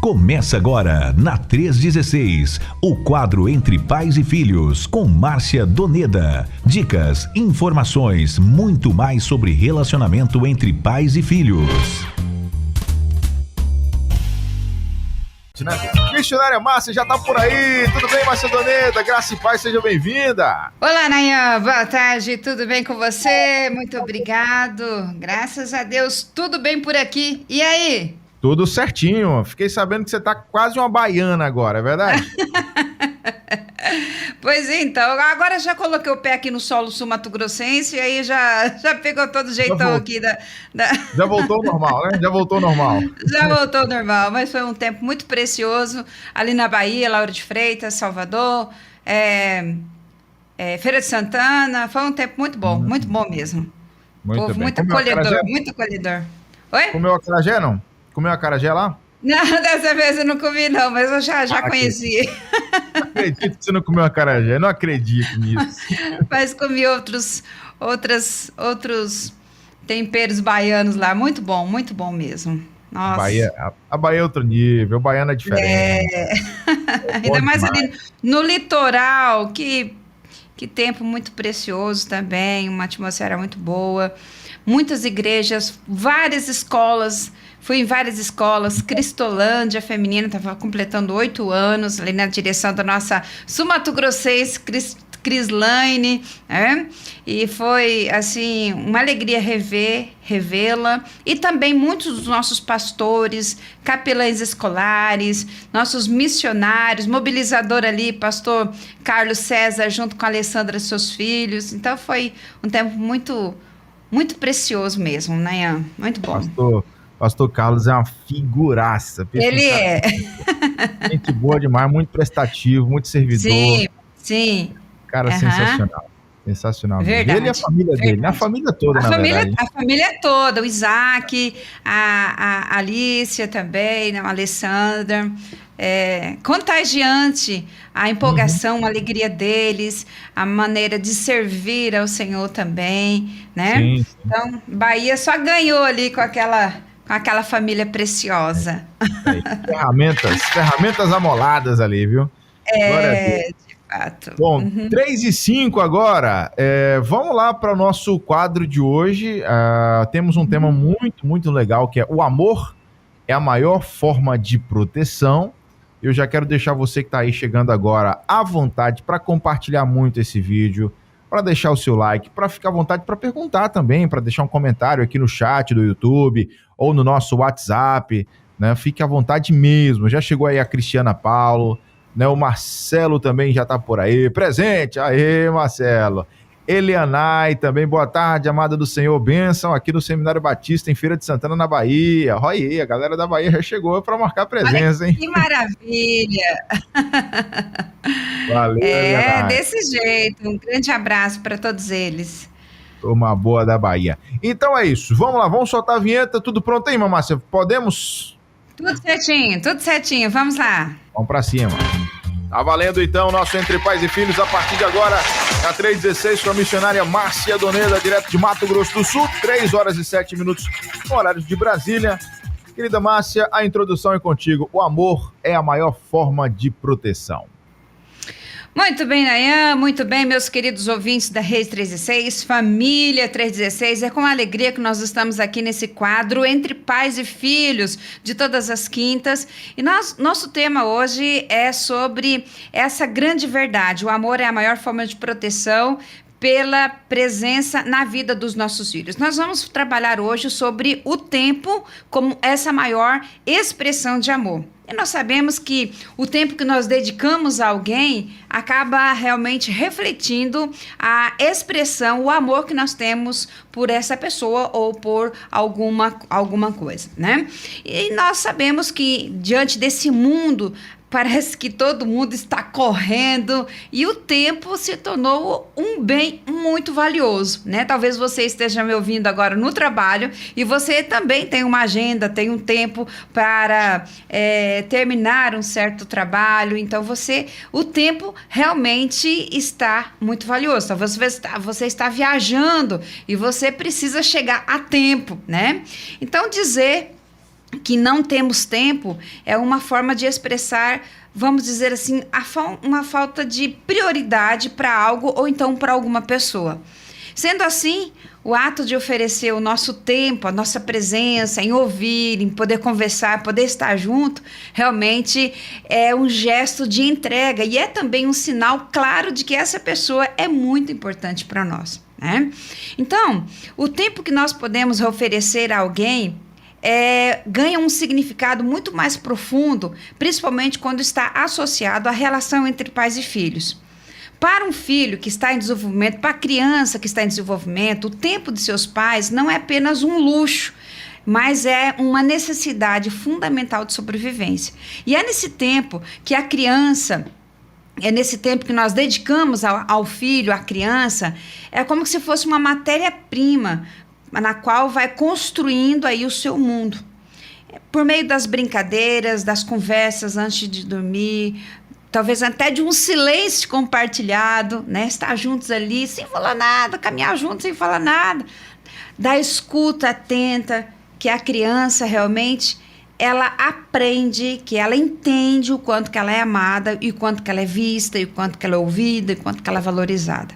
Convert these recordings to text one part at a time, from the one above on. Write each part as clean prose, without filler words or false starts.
Começa agora, na 316, o quadro Entre Pais e Filhos, com Márcia Doneda. Dicas, informações, muito mais sobre relacionamento entre pais e filhos. Missionária Márcia já tá por aí. Tudo bem, Márcia Doneda? Graça e paz, seja bem-vinda. Olá, Nayan. Boa tarde. Tudo bem com você? Muito obrigado. Graças a Deus, tudo bem por aqui. E aí? Tudo certinho. Fiquei sabendo que você tá quase uma baiana agora, é verdade? Pois então, agora já coloquei o pé aqui no solo sul-mato-grossense e aí já pegou todo o jeitão aqui da... Já voltou ao normal, né? Já voltou ao normal. Já voltou ao normal, mas foi um tempo muito precioso ali na Bahia, Lauro de Freitas, Salvador, Feira de Santana. Foi um tempo muito bom mesmo. Muito Povo bem. muito acolhedor, muito acolhedor. Oi? Comeu acarajé, não? Comeu acarajé lá? Não, dessa vez eu não comi não, mas eu já conheci. Não acredito que você não comeu acarajé, não acredito nisso. Mas comi outros temperos baianos lá, muito bom mesmo. Nossa. A Bahia é outro nível, o baiano é diferente. Ainda mais ali no litoral, que tempo muito precioso também, uma atmosfera muito boa, muitas igrejas, várias escolas. Fui em várias escolas, Cristolândia Feminina, estava completando 8 anos, ali na direção da nossa sul-mato-grossense, Crislaine, né? E foi, assim, uma alegria revê-la, e também muitos dos nossos pastores, capelães escolares, nossos missionários, mobilizador ali, pastor Carlos César, junto com a Alessandra e seus filhos. Então, foi um tempo muito, muito precioso mesmo, né? Muito bom. Pastor Carlos é uma figuraça. Ele é. Gente boa demais, muito prestativo, muito servidor. Sim. Cara, sensacional. Sensacional. Verdade. Ele e a família dele, a família toda, verdade. A família toda, o Isaac, a Alicia também, a Alessandra. Contagiante a empolgação, a alegria deles, a maneira de servir ao Senhor também, né? Sim. Então, Bahia só ganhou ali com aquela família preciosa. Ferramentas amoladas ali, viu? Glória a Deus. De fato. Bom, 3:05 agora. Vamos lá para o nosso quadro de hoje. Temos um tema muito, muito legal, que é o amor é a maior forma de proteção. Eu já quero deixar você que está aí chegando agora à vontade para compartilhar muito esse vídeo, para deixar o seu like, para ficar à vontade para perguntar também, para deixar um comentário aqui no chat do YouTube ou no nosso WhatsApp, né? Fique à vontade mesmo. Já chegou aí a Cristiana Paulo, né? O Marcelo também já está por aí, presente. Aê, Marcelo. Elianai também, boa tarde, amada do Senhor, bênção aqui no Seminário Batista em Feira de Santana, na Bahia. Olha aí, a galera da Bahia já chegou para marcar presença, hein? Que maravilha! Valeu, Elianai. Desse jeito, um grande abraço para todos eles. Uma boa da Bahia. Então é isso, vamos lá, vamos soltar a vinheta, tudo pronto aí, Mamácia? Podemos? Tudo certinho, vamos lá. Vamos para cima. Tá valendo então nosso Entre Pais e Filhos a partir de agora, na 3:16, com a missionária Márcia Doneda, direto de Mato Grosso do Sul, 3:07 no horário de Brasília. Querida Márcia, a introdução é contigo. O amor é a maior forma de proteção. Muito bem, Nayan, muito bem, meus queridos ouvintes da Rede 316, família 316, é com alegria que nós estamos aqui nesse quadro Entre Pais e Filhos, de todas as quintas, e nosso tema hoje é sobre essa grande verdade: o amor é a maior forma de proteção pela presença na vida dos nossos filhos. Nós vamos trabalhar hoje sobre o tempo como essa maior expressão de amor. E nós sabemos que o tempo que nós dedicamos a alguém acaba realmente refletindo a expressão, o amor que nós temos por essa pessoa ou por alguma coisa, né? E nós sabemos que diante desse mundo, parece que todo mundo está correndo e o tempo se tornou um bem muito valioso, né? Talvez você esteja me ouvindo agora no trabalho e você também tem uma agenda, tem um tempo para terminar um certo trabalho. Então, o tempo realmente está muito valioso. Talvez você está viajando e você precisa chegar a tempo, né? Então, dizer que não temos tempo é uma forma de expressar, vamos dizer assim, uma falta de prioridade para algo ou então para alguma pessoa. Sendo assim, o ato de oferecer o nosso tempo, a nossa presença, em ouvir, em poder conversar, poder estar junto, realmente é um gesto de entrega e é também um sinal claro de que essa pessoa é muito importante para nós, né? Então, o tempo que nós podemos oferecer a alguém ganha um significado muito mais profundo, principalmente quando está associado à relação entre pais e filhos. Para um filho que está em desenvolvimento, para a criança que está em desenvolvimento, o tempo de seus pais não é apenas um luxo, mas é uma necessidade fundamental de sobrevivência. E é nesse tempo que a criança, é nesse tempo que nós dedicamos ao filho, à criança, é como se fosse uma matéria-prima na qual vai construindo aí o seu mundo. Por meio das brincadeiras, das conversas antes de dormir, talvez até de um silêncio compartilhado, né? Estar juntos ali sem falar nada, caminhar juntos sem falar nada, da escuta atenta, que a criança realmente ela aprende, que ela entende o quanto que ela é amada, e o quanto que ela é vista, e o quanto que ela é ouvida, e o quanto que ela é valorizada.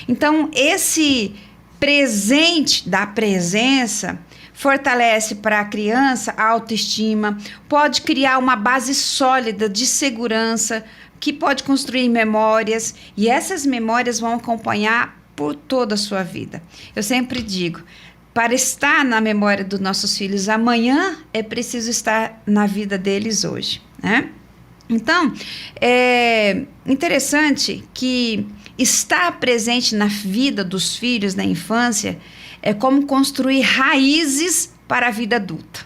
Então, esse presente da presença fortalece para a criança a autoestima, pode criar uma base sólida de segurança, que pode construir memórias, e essas memórias vão acompanhar por toda a sua vida. Eu sempre digo, para estar na memória dos nossos filhos amanhã, é preciso estar na vida deles hoje, né? Então, é interessante que estar presente na vida dos filhos na infância é como construir raízes para a vida adulta.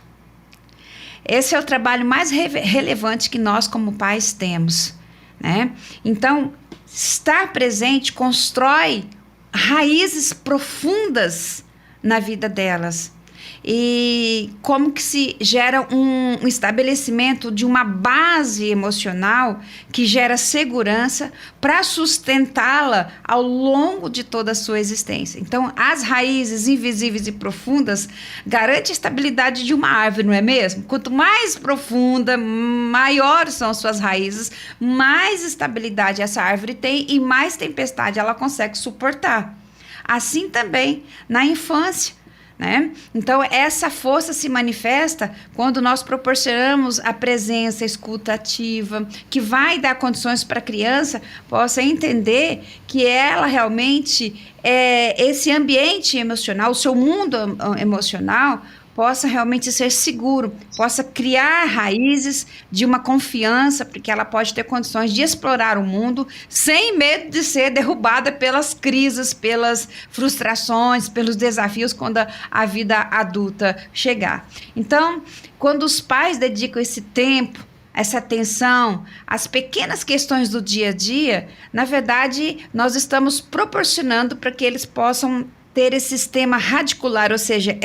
Esse é o trabalho mais relevante que nós, como pais, temos, né? Então, estar presente constrói raízes profundas na vida delas. E como que se gera um estabelecimento de uma base emocional que gera segurança para sustentá-la ao longo de toda a sua existência. Então, as raízes invisíveis e profundas garantem a estabilidade de uma árvore, não é mesmo? Quanto mais profunda, maiores são suas raízes, mais estabilidade essa árvore tem e mais tempestade ela consegue suportar. Assim também na infância, né? Então, essa força se manifesta quando nós proporcionamos a presença, a escuta ativa, que vai dar condições para a criança possa entender que ela realmente, esse ambiente emocional, o seu mundo emocional, possa realmente ser seguro, possa criar raízes de uma confiança, porque ela pode ter condições de explorar o mundo sem medo de ser derrubada pelas crises, pelas frustrações, pelos desafios quando a vida adulta chegar. Então, quando os pais dedicam esse tempo, essa atenção às pequenas questões do dia a dia, na verdade, nós estamos proporcionando para que eles possam ter esse sistema radicular, ou seja,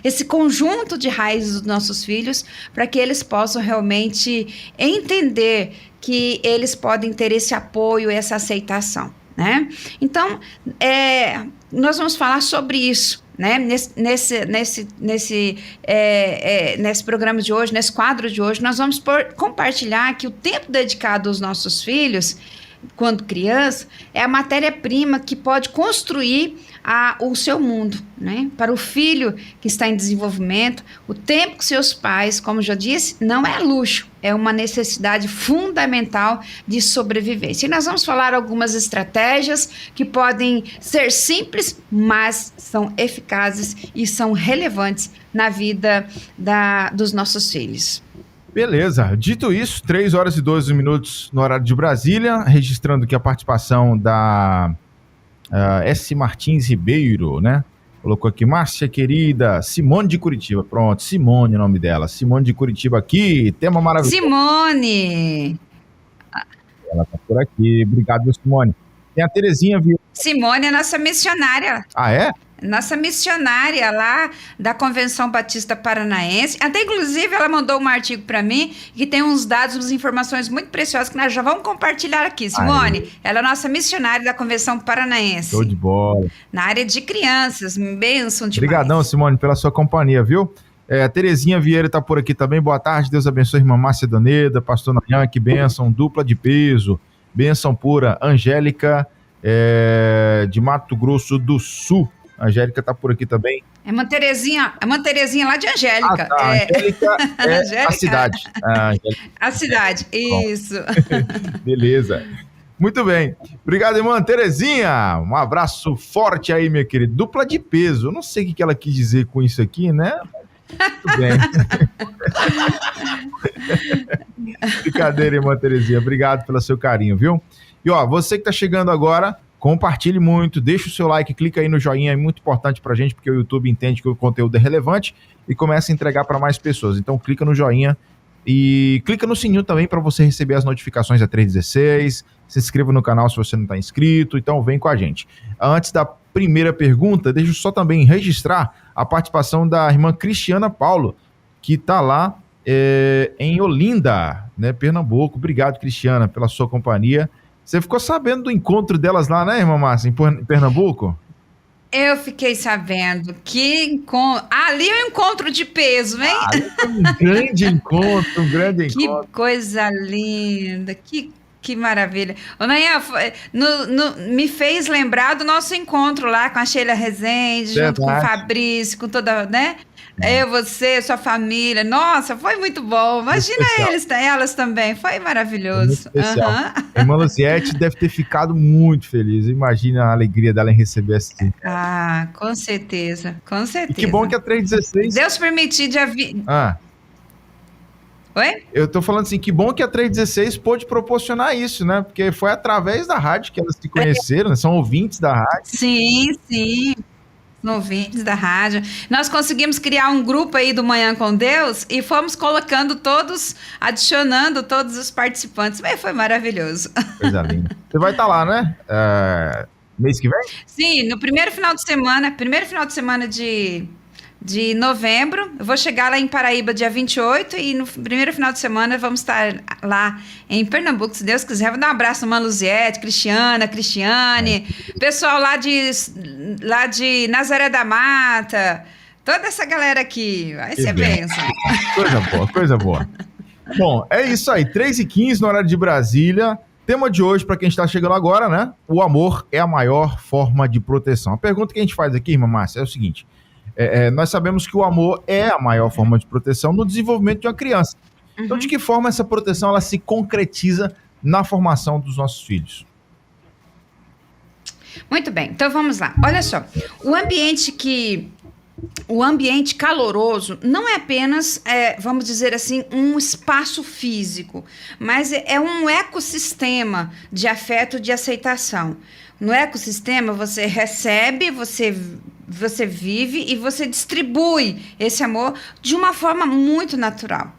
esse conjunto de raízes dos nossos filhos, para que eles possam realmente entender que eles podem ter esse apoio, essa aceitação, né? Então, nós vamos falar sobre isso, né? Nesse programa de hoje, nesse quadro de hoje, nós vamos compartilhar que o tempo dedicado aos nossos filhos, quando criança, é a matéria-prima que pode construir o seu mundo, né? Para o filho que está em desenvolvimento, o tempo que seus pais, como já disse, não é luxo, é uma necessidade fundamental de sobrevivência. E nós vamos falar algumas estratégias que podem ser simples, mas são eficazes e são relevantes na vida dos nossos filhos. Beleza, dito isso, 3 horas e 12 minutos no horário de Brasília, registrando aqui a participação da S. Martins Ribeiro, né? Colocou aqui, Márcia querida, Simone de Curitiba, pronto, Simone é o nome dela, Simone de Curitiba aqui, tema maravilhoso. Simone! Ela tá por aqui, obrigado, Simone. Tem a Terezinha, viu? Simone é nossa missionária. Ah, é? Nossa missionária lá da Convenção Batista Paranaense. Até, inclusive, ela mandou um artigo para mim que tem uns dados, umas informações muito preciosas que nós já vamos compartilhar aqui. Simone, ela é nossa missionária da Convenção Paranaense. Show de bola. Na área de crianças, bênção demais. Obrigadão, Simone, pela sua companhia, viu? A Terezinha Vieira está por aqui também. Boa tarde, Deus abençoe, irmã Márcia Doneda, pastor Nayan, que bênção, dupla de peso, bênção pura. Angélica, de Mato Grosso do Sul. A Angélica está por aqui também. É uma Terezinha lá de Angélica. Tá. Angélica é a cidade. A cidade, isso. Beleza. Muito bem. Obrigado, irmã Terezinha. Um abraço forte aí, minha querida. Dupla de peso. Eu não sei o que ela quis dizer com isso aqui, né? Muito bem. Brincadeira, irmã Terezinha. Obrigado pelo seu carinho, viu? E ó, você que tá chegando agora, compartilhe muito, deixa o seu like, clica aí no joinha, é muito importante pra gente, porque o YouTube entende que o conteúdo é relevante e começa a entregar para mais pessoas. Então clica no joinha e clica no sininho também para você receber as notificações da 316, se inscreva no canal se você não está inscrito, então vem com a gente. Antes da primeira pergunta, deixa eu só também registrar a participação da irmã Cristiana Paulo, que está lá em Olinda, né, Pernambuco. Obrigado, Cristiana, pela sua companhia. Você ficou sabendo do encontro delas lá, né, irmã Márcia, em Pernambuco? Eu fiquei sabendo que ali é um encontro de peso, hein? Um grande encontro, Que coisa linda, que maravilha. Ô, Nayan, me fez lembrar do nosso encontro lá com a Sheila Rezende, junto com o Fabrício, com toda, né? Eu, você, sua família. Nossa, foi muito bom. Imagina elas também. Foi maravilhoso. A irmã Luziette deve ter ficado muito feliz. Imagina a alegria dela em receber essa. Com certeza. Com certeza. E que bom que a 316... Deus permitir de Oi? Eu tô falando assim, que bom que a 316 pôde proporcionar isso, né? Porque foi através da rádio que elas se conheceram, né? São ouvintes da rádio. Sim. Ouvintes da rádio. Nós conseguimos criar um grupo aí do Manhã com Deus e fomos colocando adicionando todos os participantes. Mas foi maravilhoso. Coisa linda. Você vai estar lá, né? Mês que vem? Sim, no primeiro final de semana de novembro. Eu vou chegar lá em Paraíba dia 28 e no primeiro final de semana vamos estar lá em Pernambuco, se Deus quiser. Vou dar um abraço a Luziette, Cristiane, pessoal lá de Nazaré da Mata, toda essa galera aqui. Vai ser bênção. Coisa boa. Bom, é isso aí, 3h15 no horário de Brasília. Tema de hoje, para quem está chegando agora, né? O amor é a maior forma de proteção. A pergunta que a gente faz aqui, irmã Márcia, é o seguinte: nós sabemos que o amor é a maior forma de proteção no desenvolvimento de uma criança. Então, de que forma essa proteção ela se concretiza na formação dos nossos filhos? Muito bem, então vamos lá. Olha só, o ambiente caloroso não é apenas, vamos dizer assim, um espaço físico, mas é um ecossistema de afeto, de aceitação. No ecossistema, você recebe, você vive e você distribui esse amor de uma forma muito natural.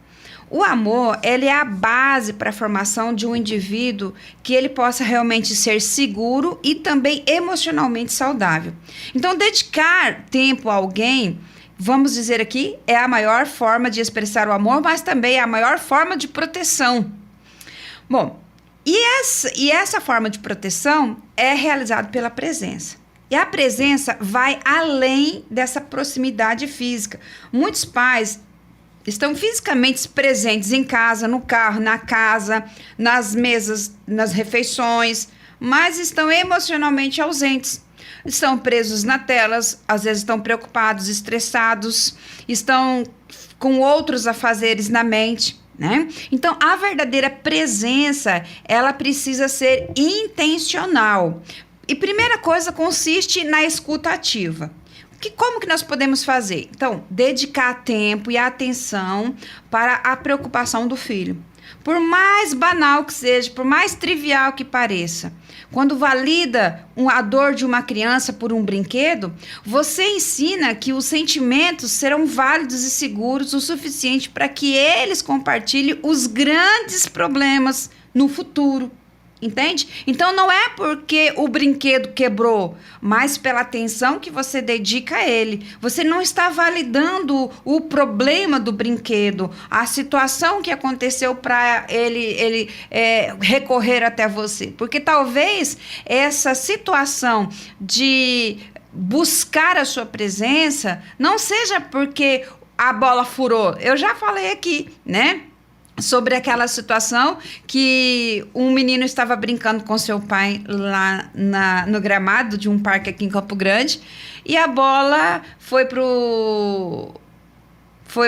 O amor, ele é a base para a formação de um indivíduo que ele possa realmente ser seguro e também emocionalmente saudável. Então, dedicar tempo a alguém, vamos dizer aqui, é a maior forma de expressar o amor, mas também é a maior forma de proteção. Bom, e essa forma de proteção é realizada pela presença. E a presença vai além dessa proximidade física. Muitos pais estão fisicamente presentes em casa, no carro, na casa, nas mesas, nas refeições, mas estão emocionalmente ausentes. Estão presos na telas, às vezes estão preocupados, estressados, estão com outros afazeres na mente, né? Então, a verdadeira presença, ela precisa ser intencional. E primeira coisa consiste na escuta ativa. Como que nós podemos fazer? Então, dedicar tempo e atenção para a preocupação do filho. Por mais banal que seja, por mais trivial que pareça, quando valida a dor de uma criança por um brinquedo, você ensina que os sentimentos serão válidos e seguros o suficiente para que eles compartilhem os grandes problemas no futuro. Entende? Então, não é porque o brinquedo quebrou, mas pela atenção que você dedica a ele. Você não está validando o problema do brinquedo, a situação que aconteceu para ele recorrer até você. Porque talvez essa situação de buscar a sua presença não seja porque a bola furou? Eu já falei aqui, né? Sobre aquela situação que um menino estava brincando com seu pai lá no gramado de um parque aqui em Campo Grande, e a bola foi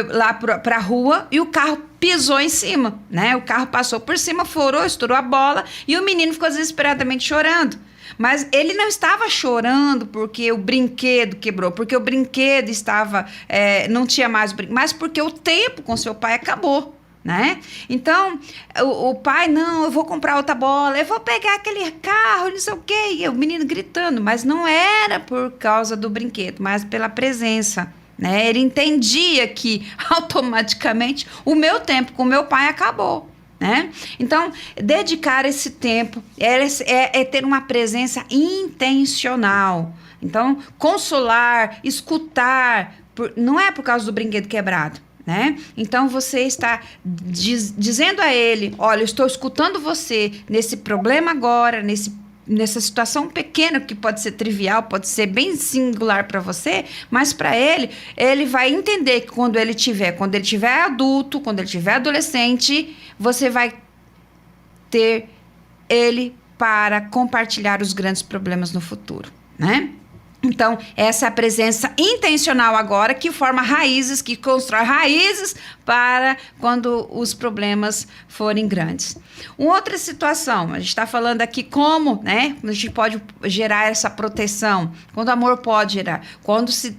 lá para a rua e o carro pisou em cima, né? O carro passou por cima, furou, estourou a bola e o menino ficou desesperadamente chorando. Mas ele não estava chorando porque o brinquedo quebrou, porque o brinquedo não tinha mais brinquedo, mas porque o tempo com seu pai acabou, né? Então, o pai, não, eu vou comprar outra bola, eu vou pegar aquele carro, não sei o quê, e o menino gritando, mas não era por causa do brinquedo, mas pela presença, né? Ele entendia que automaticamente o meu tempo com meu pai acabou, né? Então, dedicar esse tempo é ter uma presença intencional. Então, consolar, escutar, não é por causa do brinquedo quebrado, né? Então você está dizendo a ele: olha, eu estou escutando você nesse problema agora, nessa situação pequena que pode ser trivial, pode ser bem singular para você, mas para ele vai entender que quando ele tiver adulto, quando ele tiver adolescente, você vai ter ele para compartilhar os grandes problemas no futuro, né? Então, essa é a presença intencional agora que forma raízes, que constrói raízes para quando os problemas forem grandes. Uma outra situação, a gente está falando aqui como, né, a gente pode gerar essa proteção, quando o amor pode gerar, quando se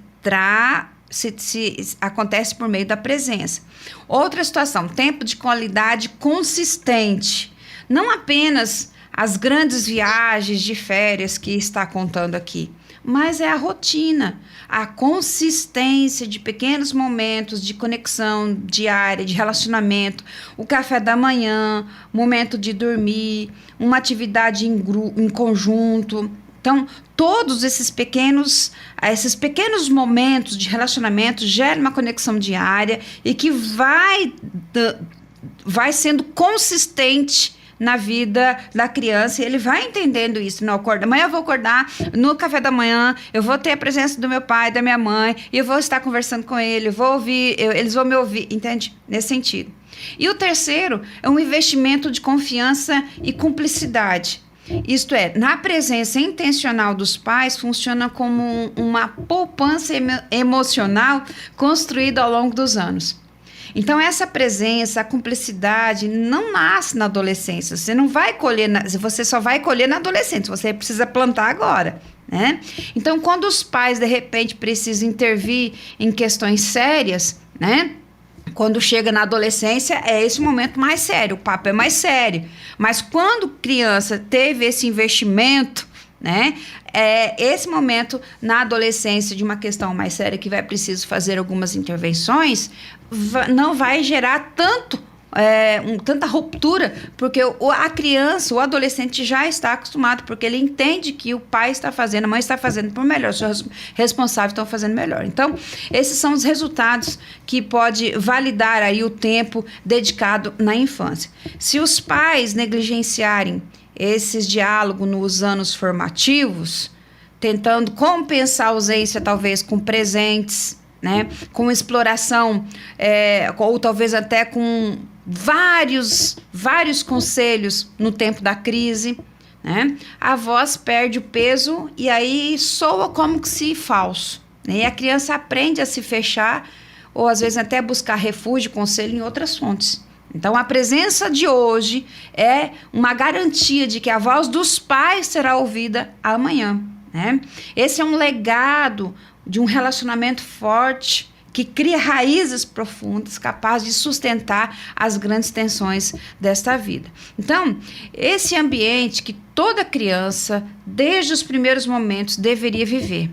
acontece por meio da presença. Outra situação, tempo de qualidade consistente, não apenas as grandes viagens de férias que está contando aqui, mas é a rotina, a consistência de pequenos momentos de conexão diária, de relacionamento, o café da manhã, momento de dormir, uma atividade em conjunto. Então, todos esses pequenos momentos de relacionamento geram uma conexão diária e que vai sendo consistente na vida da criança, e ele vai entendendo isso. Não, amanhã eu vou acordar, no café da manhã eu vou ter a presença do meu pai, da minha mãe, e eu vou estar conversando com ele, eu vou ouvir, eles vão me ouvir, entende? Nesse sentido. E o terceiro é um investimento de confiança e cumplicidade. Isto é, na presença intencional dos pais, funciona como uma poupança emocional construída ao longo dos anos. Então, essa presença, a cumplicidade não nasce na adolescência. Você não vai colher, você só vai colher na adolescência. Você precisa plantar agora, né? Então, quando os pais, de repente, precisam intervir em questões sérias, né? Quando chega na adolescência, é esse momento mais sério, o papo é mais sério. Mas quando criança teve esse investimento, né? Esse momento na adolescência de uma questão mais séria que vai preciso fazer algumas intervenções, não vai gerar tanta ruptura, porque a criança, o adolescente já está acostumado, porque ele entende que o pai está fazendo, a mãe está fazendo por melhor, os responsáveis estão fazendo melhor. Então, esses são os resultados que pode validar aí o tempo dedicado na infância. Se os pais negligenciarem esses diálogos nos anos formativos, tentando compensar a ausência talvez com presentes, né, com exploração, ou talvez até com vários conselhos no tempo da crise, né, a voz perde o peso e aí soa como que se falso, né, e a criança aprende a se fechar ou às vezes até buscar refúgio, conselho em outras fontes. Então, a presença de hoje é uma garantia de que a voz dos pais será ouvida amanhã, né? Esse é um legado de um relacionamento forte que cria raízes profundas, capazes de sustentar as grandes tensões desta vida. Então, esse ambiente que toda criança, desde os primeiros momentos, deveria viver.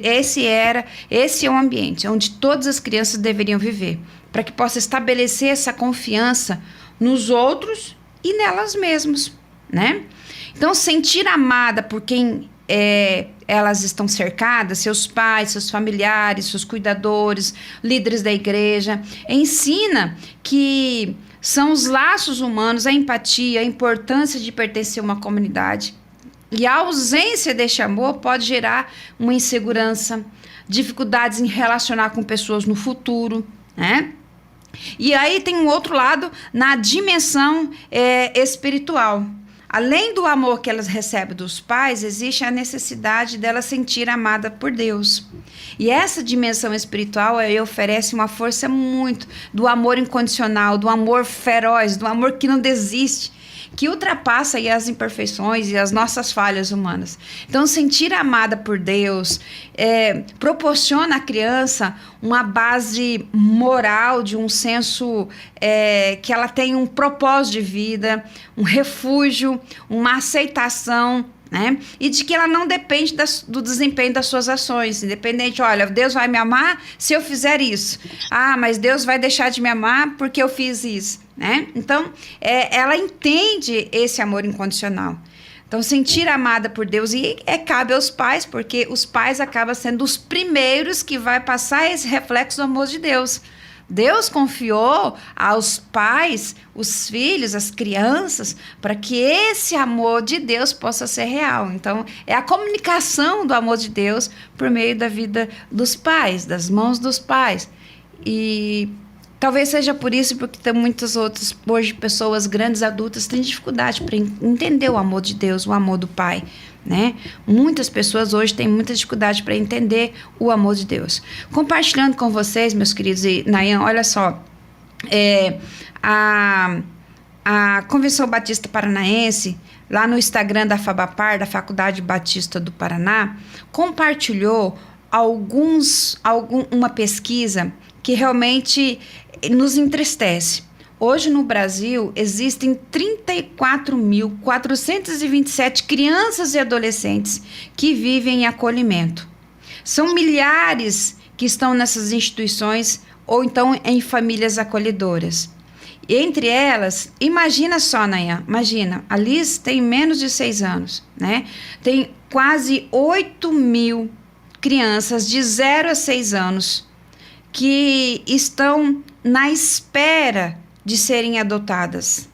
Esse é um ambiente onde todas as crianças deveriam viver, para que possa estabelecer essa confiança nos outros e nelas mesmas, né? Então, sentir amada por quem elas estão cercadas, seus pais, seus familiares, seus cuidadores, líderes da igreja, ensina que são os laços humanos, a empatia, a importância de pertencer a uma comunidade. E a ausência deste amor pode gerar uma insegurança, dificuldades em relacionar com pessoas no futuro, né? E aí tem um outro lado na dimensão espiritual. Além do amor que elas recebem dos pais, existe a necessidade delas sentir amada por Deus. E essa dimensão espiritual aí oferece uma força muito do amor incondicional, do amor feroz, do amor que não desiste, que ultrapassa aí as imperfeições e as nossas falhas humanas. Então, sentir amada por Deus proporciona à criança uma base moral, de um senso que ela tem um propósito de vida, um refúgio, uma aceitação, né? E de que ela não depende do desempenho das suas ações. Independente, olha, Deus vai me amar se eu fizer isso. Ah, mas Deus vai deixar de me amar porque eu fiz isso, né? Então, ela entende esse amor incondicional. Então, sentir amada por Deus, e cabe aos pais, porque os pais acabam sendo os primeiros que vai passar esse reflexo do amor de Deus. Deus confiou aos pais, os filhos, as crianças, para que esse amor de Deus possa ser real. Então, é a comunicação do amor de Deus por meio da vida dos pais, das mãos dos pais. E talvez seja por isso, porque tem muitas outras, hoje, pessoas grandes, adultas, têm dificuldade para entender o amor de Deus, o amor do Pai, né? Muitas pessoas hoje têm muita dificuldade para entender o amor de Deus. Compartilhando com vocês, meus queridos, e Nayan, olha só, a Convenção Batista Paranaense, lá no Instagram da FABAPAR, da Faculdade Batista do Paraná, compartilhou uma pesquisa que realmente nos entristece. Hoje no Brasil existem 34.427 crianças e adolescentes que vivem em acolhimento. São milhares que estão nessas instituições ou então em famílias acolhedoras. E entre elas, imagina só, Nayan, imagina, a Liz tem menos de 6 anos, né? Tem quase 8.000 crianças de 0 a 6 anos que estão na espera de serem adotadas.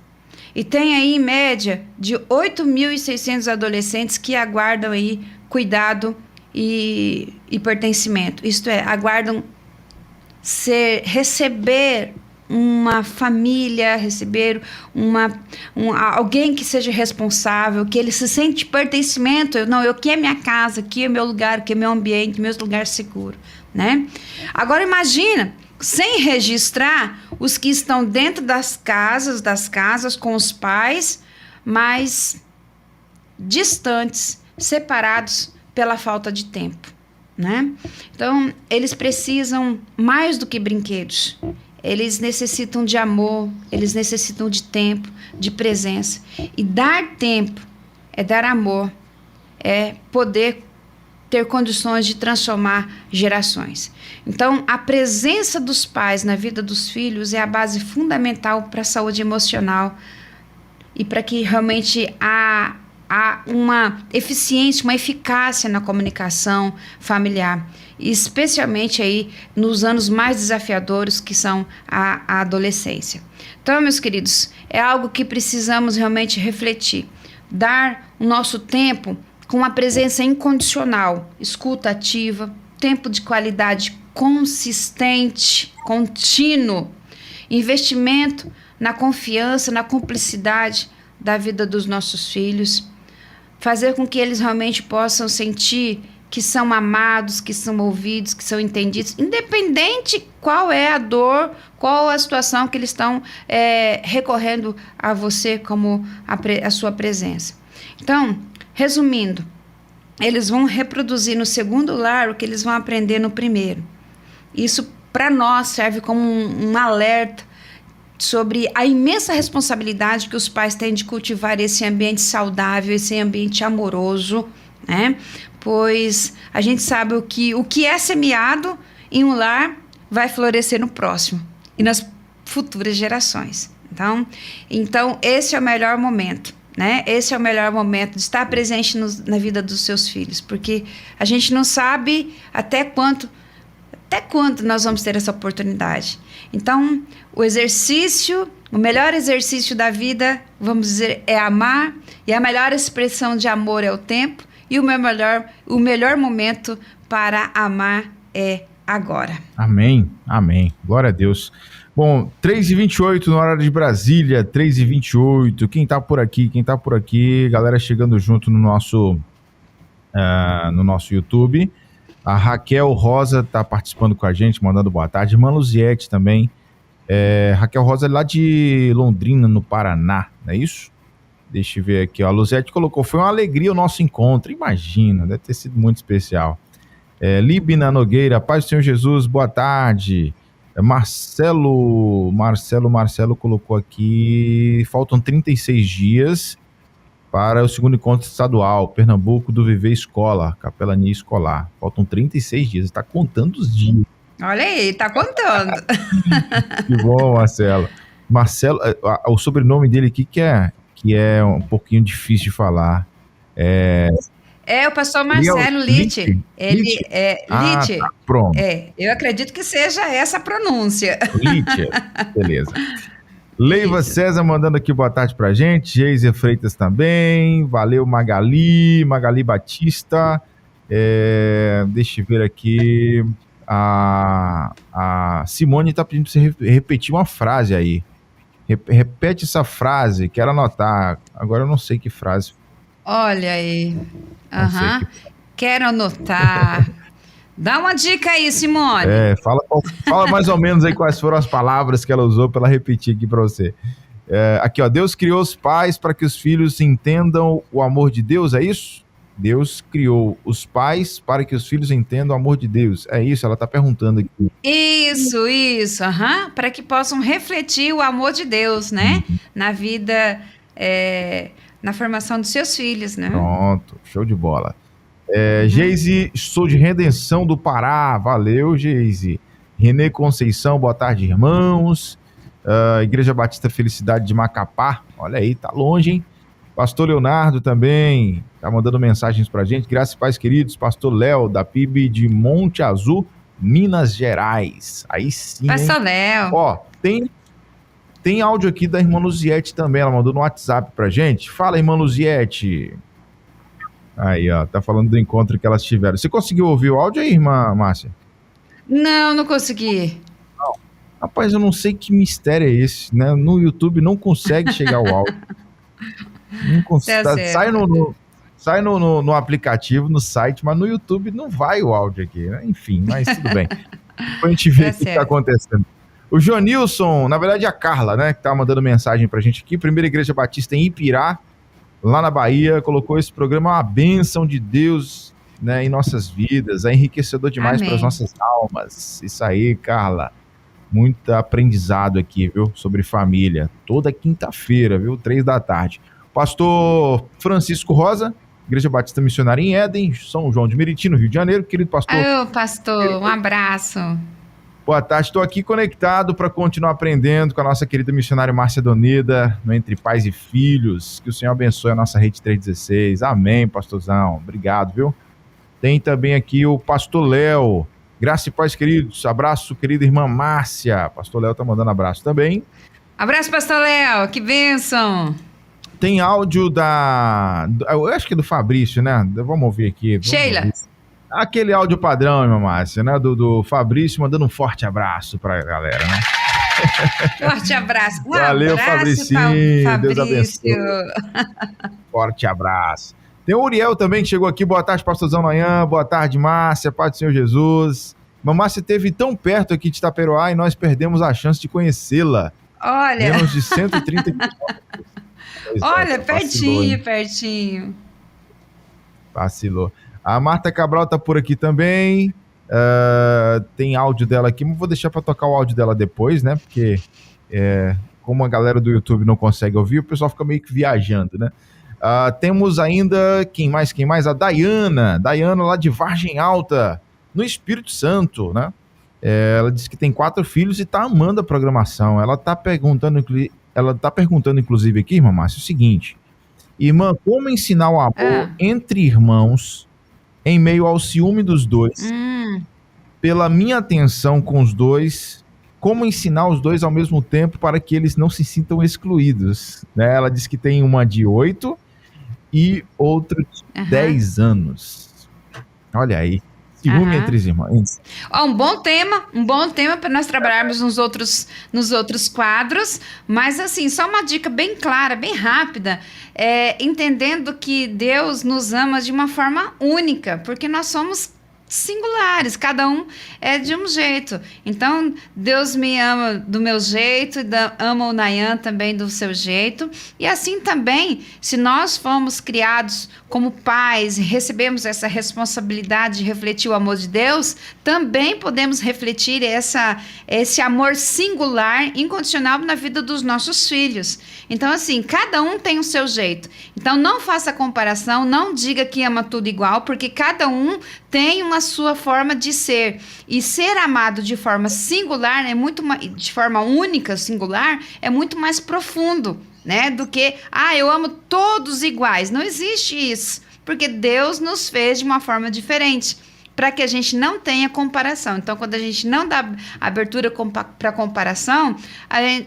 E tem aí, em média, de 8.600 adolescentes que aguardam aí cuidado e pertencimento. Isto é, aguardam receber uma família, receber alguém que seja responsável, que ele se sente pertencimento. Eu aqui é minha casa, aqui é meu lugar, aqui é meu ambiente, meu lugar seguro, né? Agora imagina, sem registrar os que estão dentro das casas com os pais, mas distantes, separados pela falta de tempo, né? Então, eles precisam mais do que brinquedos. Eles necessitam de amor, eles necessitam de tempo, de presença. E dar tempo é dar amor, é poder ter condições de transformar gerações. Então, a presença dos pais na vida dos filhos é a base fundamental para a saúde emocional e para que realmente há uma eficiência, uma eficácia na comunicação familiar, especialmente aí nos anos mais desafiadores, que são a adolescência. Então, meus queridos, é algo que precisamos realmente refletir, dar o nosso tempo com uma presença incondicional, escuta ativa, tempo de qualidade consistente, contínuo, investimento na confiança, na cumplicidade da vida dos nossos filhos, fazer com que eles realmente possam sentir que são amados, que são ouvidos, que são entendidos, independente qual é a dor, qual a situação que eles estão recorrendo a você como a sua presença. Então, resumindo, eles vão reproduzir no segundo lar o que eles vão aprender no primeiro. Isso, para nós, serve como um alerta sobre a imensa responsabilidade que os pais têm de cultivar esse ambiente saudável, esse ambiente amoroso, né? Pois a gente sabe o que é semeado em um lar vai florescer no próximo e nas futuras gerações. Então esse é o melhor momento, né? Esse é o melhor momento de estar presente na vida dos seus filhos, porque a gente não sabe até quando nós vamos ter essa oportunidade. Então, o melhor exercício da vida, vamos dizer, é amar, e a melhor expressão de amor é o tempo, e o melhor momento para amar é agora. Amém, amém. Glória a Deus. Bom, 3h28 no horário de Brasília, 3h28. Quem tá por aqui, galera chegando junto no nosso YouTube. A Raquel Rosa tá participando com a gente, mandando boa tarde. Irmã Luziete também. Raquel Rosa é lá de Londrina, no Paraná, não é isso? Deixa eu ver aqui, ó. A Luziete colocou, foi uma alegria o nosso encontro. Imagina, deve ter sido muito especial. Líbina Nogueira, paz do Senhor Jesus, boa tarde. Marcelo colocou aqui, faltam 36 dias para o segundo encontro estadual, Pernambuco, do Viver Escola, Capelania Escolar. Faltam 36 dias, está contando os dias. Olha aí, tá contando. Que bom, Marcelo. Marcelo, o sobrenome dele aqui que é um pouquinho difícil de falar. É o pastor Marcelo Litte. Ele é Litte. Tá, pronto. Eu acredito que seja essa a pronúncia. Litte, beleza. Leiva César mandando aqui boa tarde pra gente. Geise Freitas também. Valeu, Magali Batista. Deixa eu ver aqui. A Simone tá pedindo pra você repetir uma frase aí. Repete essa frase, quero anotar. Agora eu não sei que frase. Olha aí. Quero anotar. Dá uma dica aí, Simone. Fala mais ou menos aí quais foram as palavras que ela usou para ela repetir aqui para você. Aqui, ó. Deus criou os pais para que os filhos entendam o amor de Deus, é isso? Deus criou os pais para que os filhos entendam o amor de Deus. É isso, ela está perguntando aqui. Isso. Para que possam refletir o amor de Deus, né? Na vida, na formação dos seus filhos, né? Pronto, show de bola. Geise, sou de Redenção do Pará. Valeu, Geise. Renê Conceição, boa tarde, irmãos. Igreja Batista Felicidade de Macapá. Olha aí, tá longe, hein? Pastor Leonardo também tá mandando mensagens pra gente. Graças e paz, queridos. Pastor Léo, da PIB de Monte Azul, Minas Gerais. Aí sim, Pastor Léo. Ó, tem áudio aqui da irmã Luziete também. Ela mandou no WhatsApp pra gente. Fala, irmã Luziete. Aí, ó, tá falando do encontro que elas tiveram. Você conseguiu ouvir o áudio aí, irmã Márcia? Não consegui. Não. Rapaz, eu não sei que mistério é esse, né? No YouTube não consegue chegar o áudio. Não consegue. Sai no aplicativo, no site, mas no YouTube não vai o áudio aqui, né? Enfim, mas tudo bem. Depois a gente vê o que tá acontecendo. O Jonilson, na verdade a Carla, né, que tá mandando mensagem pra gente aqui, Primeira Igreja Batista em Ipirá, lá na Bahia, colocou esse programa uma bênção de Deus, né, em nossas vidas, é enriquecedor demais para as nossas almas. Isso aí, Carla. Muito aprendizado aqui, viu, sobre família. Toda quinta-feira, viu, 3 da tarde. Pastor Francisco Rosa, Igreja Batista Missionária em Éden, São João de Meriti, no Rio de Janeiro. Querido pastor. Ô, pastor, um abraço. Boa tarde, estou aqui conectado para continuar aprendendo com a nossa querida missionária Márcia Doneda, no Entre Pais e Filhos. Que o Senhor abençoe a nossa Rede 316. Amém, pastorzão. Obrigado, viu? Tem também aqui o pastor Léo. Graça e paz, queridos. Abraço, querida irmã Márcia. Pastor Léo tá mandando abraço também. Abraço, pastor Léo. Que bênção. Tem áudio eu acho que é do Fabrício, né? Vamos ouvir aqui. Sheila. Aquele áudio padrão, irmã Márcia, né? Do Fabrício, mandando um forte abraço pra galera, né? Forte abraço. Valeu, Fabricinho. Deus abençoe. Forte abraço. Tem o Uriel também, que chegou aqui. Boa tarde, pastorzão Nayan. Boa tarde, Márcia. Paz do Senhor Jesus. Irmã Márcia esteve tão perto aqui de Itaperoá e nós perdemos a chance de conhecê-la. Olha. Menos de 130 quilômetros. Olha, pertinho. Vacilou. A Marta Cabral tá por aqui também. Tem áudio dela aqui, mas vou deixar para tocar o áudio dela depois, né? Porque como a galera do YouTube não consegue ouvir, o pessoal fica meio que viajando, né? Temos ainda, quem mais? A Dayana lá de Vargem Alta, no Espírito Santo, né? Ela disse que tem 4 filhos e tá amando a programação. Ela tá perguntando, inclusive aqui, irmã Márcia, o seguinte: irmã, como ensinar o amor entre irmãos em meio ao ciúme dos dois? Pela minha atenção com os dois, como ensinar os dois ao mesmo tempo para que eles não se sintam excluídos? Né? Ela disse que tem uma de 8 e outra de 10 anos. Olha aí, Ciúme entre as irmãs. Ó, um bom tema para nós trabalharmos nos outros quadros, mas assim, só uma dica bem clara, bem rápida, entendendo que Deus nos ama de uma forma única, porque nós somos singulares, cada um é de um jeito. Então, Deus me ama do meu jeito, e ama o Nayan também do seu jeito. E assim também, se nós fomos criados como pais e recebemos essa responsabilidade de refletir o amor de Deus, também podemos refletir esse amor singular, incondicional na vida dos nossos filhos. Então, assim, cada um tem o seu jeito. Então, não faça comparação, não diga que ama tudo igual, porque cada um tem uma sua forma de ser. E ser amado de forma singular, de forma única, singular, é muito mais profundo, né? Do que, eu amo todos iguais. Não existe isso, porque Deus nos fez de uma forma diferente, para que a gente não tenha comparação. Então, quando a gente não dá abertura para comparação,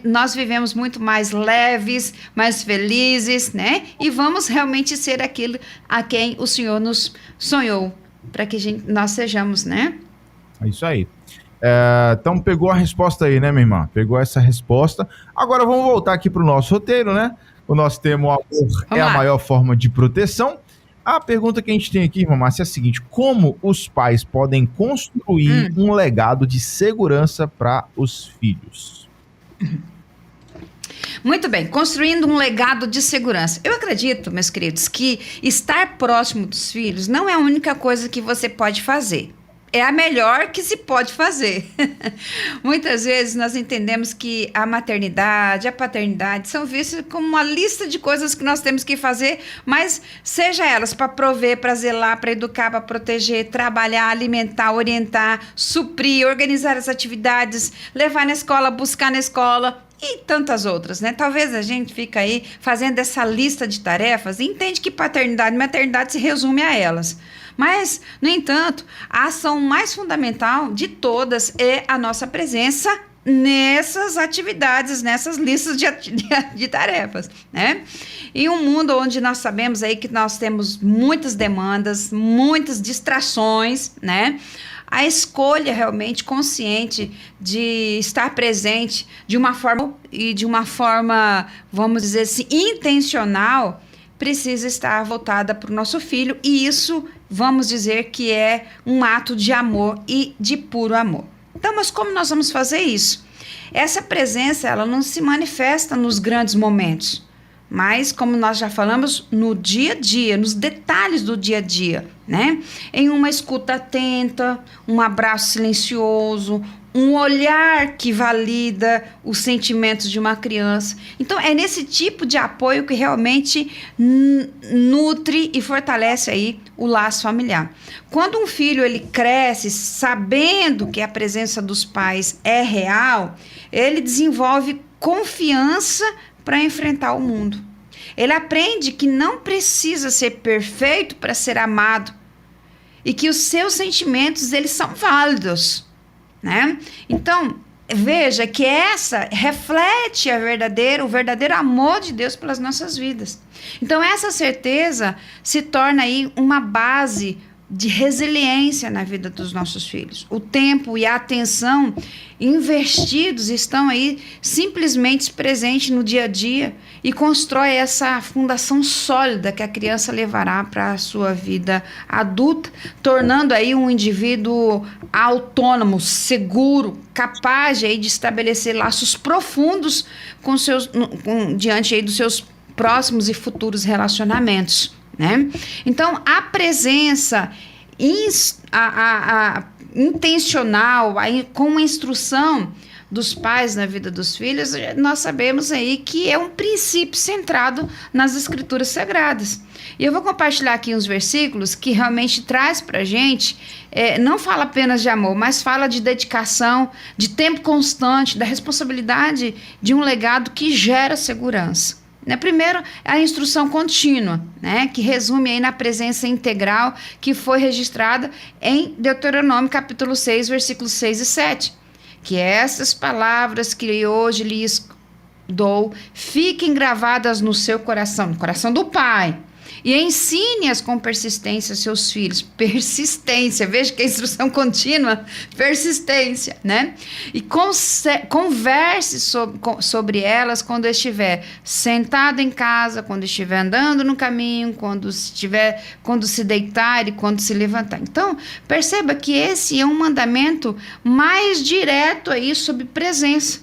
nós vivemos muito mais leves, mais felizes, né? E vamos realmente ser aquilo a quem o Senhor nos sonhou, para que nós sejamos, né? É isso aí. Então, pegou a resposta aí, né, minha irmã? Pegou essa resposta. Agora, vamos voltar aqui para o nosso roteiro, né? O nosso tema, o amor é a maior forma de proteção. A pergunta que a gente tem aqui, irmã Márcia, é a seguinte: como os pais podem construir um legado de segurança para os filhos? Muito bem, construindo um legado de segurança. Eu acredito, meus queridos, que estar próximo dos filhos não é a única coisa que você pode fazer. É a melhor que se pode fazer. Muitas vezes nós entendemos que a maternidade, a paternidade são vistas como uma lista de coisas que nós temos que fazer, mas seja elas para prover, para zelar, para educar, para proteger, trabalhar, alimentar, orientar, suprir, organizar as atividades, levar na escola, buscar na escola e tantas outras, né? Talvez a gente fique aí fazendo essa lista de tarefas e entende que paternidade e maternidade se resume a elas. Mas, no entanto, a ação mais fundamental de todas é a nossa presença nessas atividades, nessas listas de tarefas, né? Em um mundo onde nós sabemos aí que nós temos muitas demandas, muitas distrações, né? A escolha realmente consciente de estar presente de uma forma, vamos dizer assim, intencional, precisa estar voltada para o nosso filho, e isso, vamos dizer que é um ato de amor e de puro amor. Então, mas como nós vamos fazer isso? Essa presença, ela não se manifesta nos grandes momentos, mas, como nós já falamos, no dia a dia, nos detalhes do dia a dia, né? Em uma escuta atenta, um abraço silencioso, um olhar que valida os sentimentos de uma criança. Então, é nesse tipo de apoio que realmente nutre e fortalece aí o laço familiar. Quando um filho ele cresce sabendo que a presença dos pais é real, ele desenvolve confiança para enfrentar o mundo. Ele aprende que não precisa ser perfeito para ser amado e que os seus sentimentos eles são válidos, né? Então, veja que essa reflete o verdadeiro amor de Deus pelas nossas vidas. Então, essa certeza se torna aí uma base de resiliência na vida dos nossos filhos. O tempo e a atenção investidos estão aí simplesmente presentes no dia a dia e constrói essa fundação sólida que a criança levará para a sua vida adulta, tornando aí um indivíduo autônomo, seguro, capaz aí de estabelecer laços profundos diante aí dos seus próximos e futuros relacionamentos, né? Então, a presença intencional, com a instrução dos pais na vida dos filhos, nós sabemos aí que é um princípio centrado nas Escrituras Sagradas. E eu vou compartilhar aqui uns versículos que realmente traz pra gente, não fala apenas de amor, mas fala de dedicação, de tempo constante, da responsabilidade de um legado que gera segurança. Primeiro, a instrução contínua, né, que resume aí na presença integral que foi registrada em Deuteronômio capítulo 6, versículos 6 e 7. Que essas palavras que hoje lhes dou fiquem gravadas no seu coração, no coração do Pai. E ensine-as com persistência seus filhos. Persistência, veja que a instrução contínua, persistência, né? E converse sobre elas quando estiver sentado em casa, quando estiver andando no caminho, quando se deitar e quando se levantar. Então, perceba que esse é um mandamento mais direto aí sobre presença,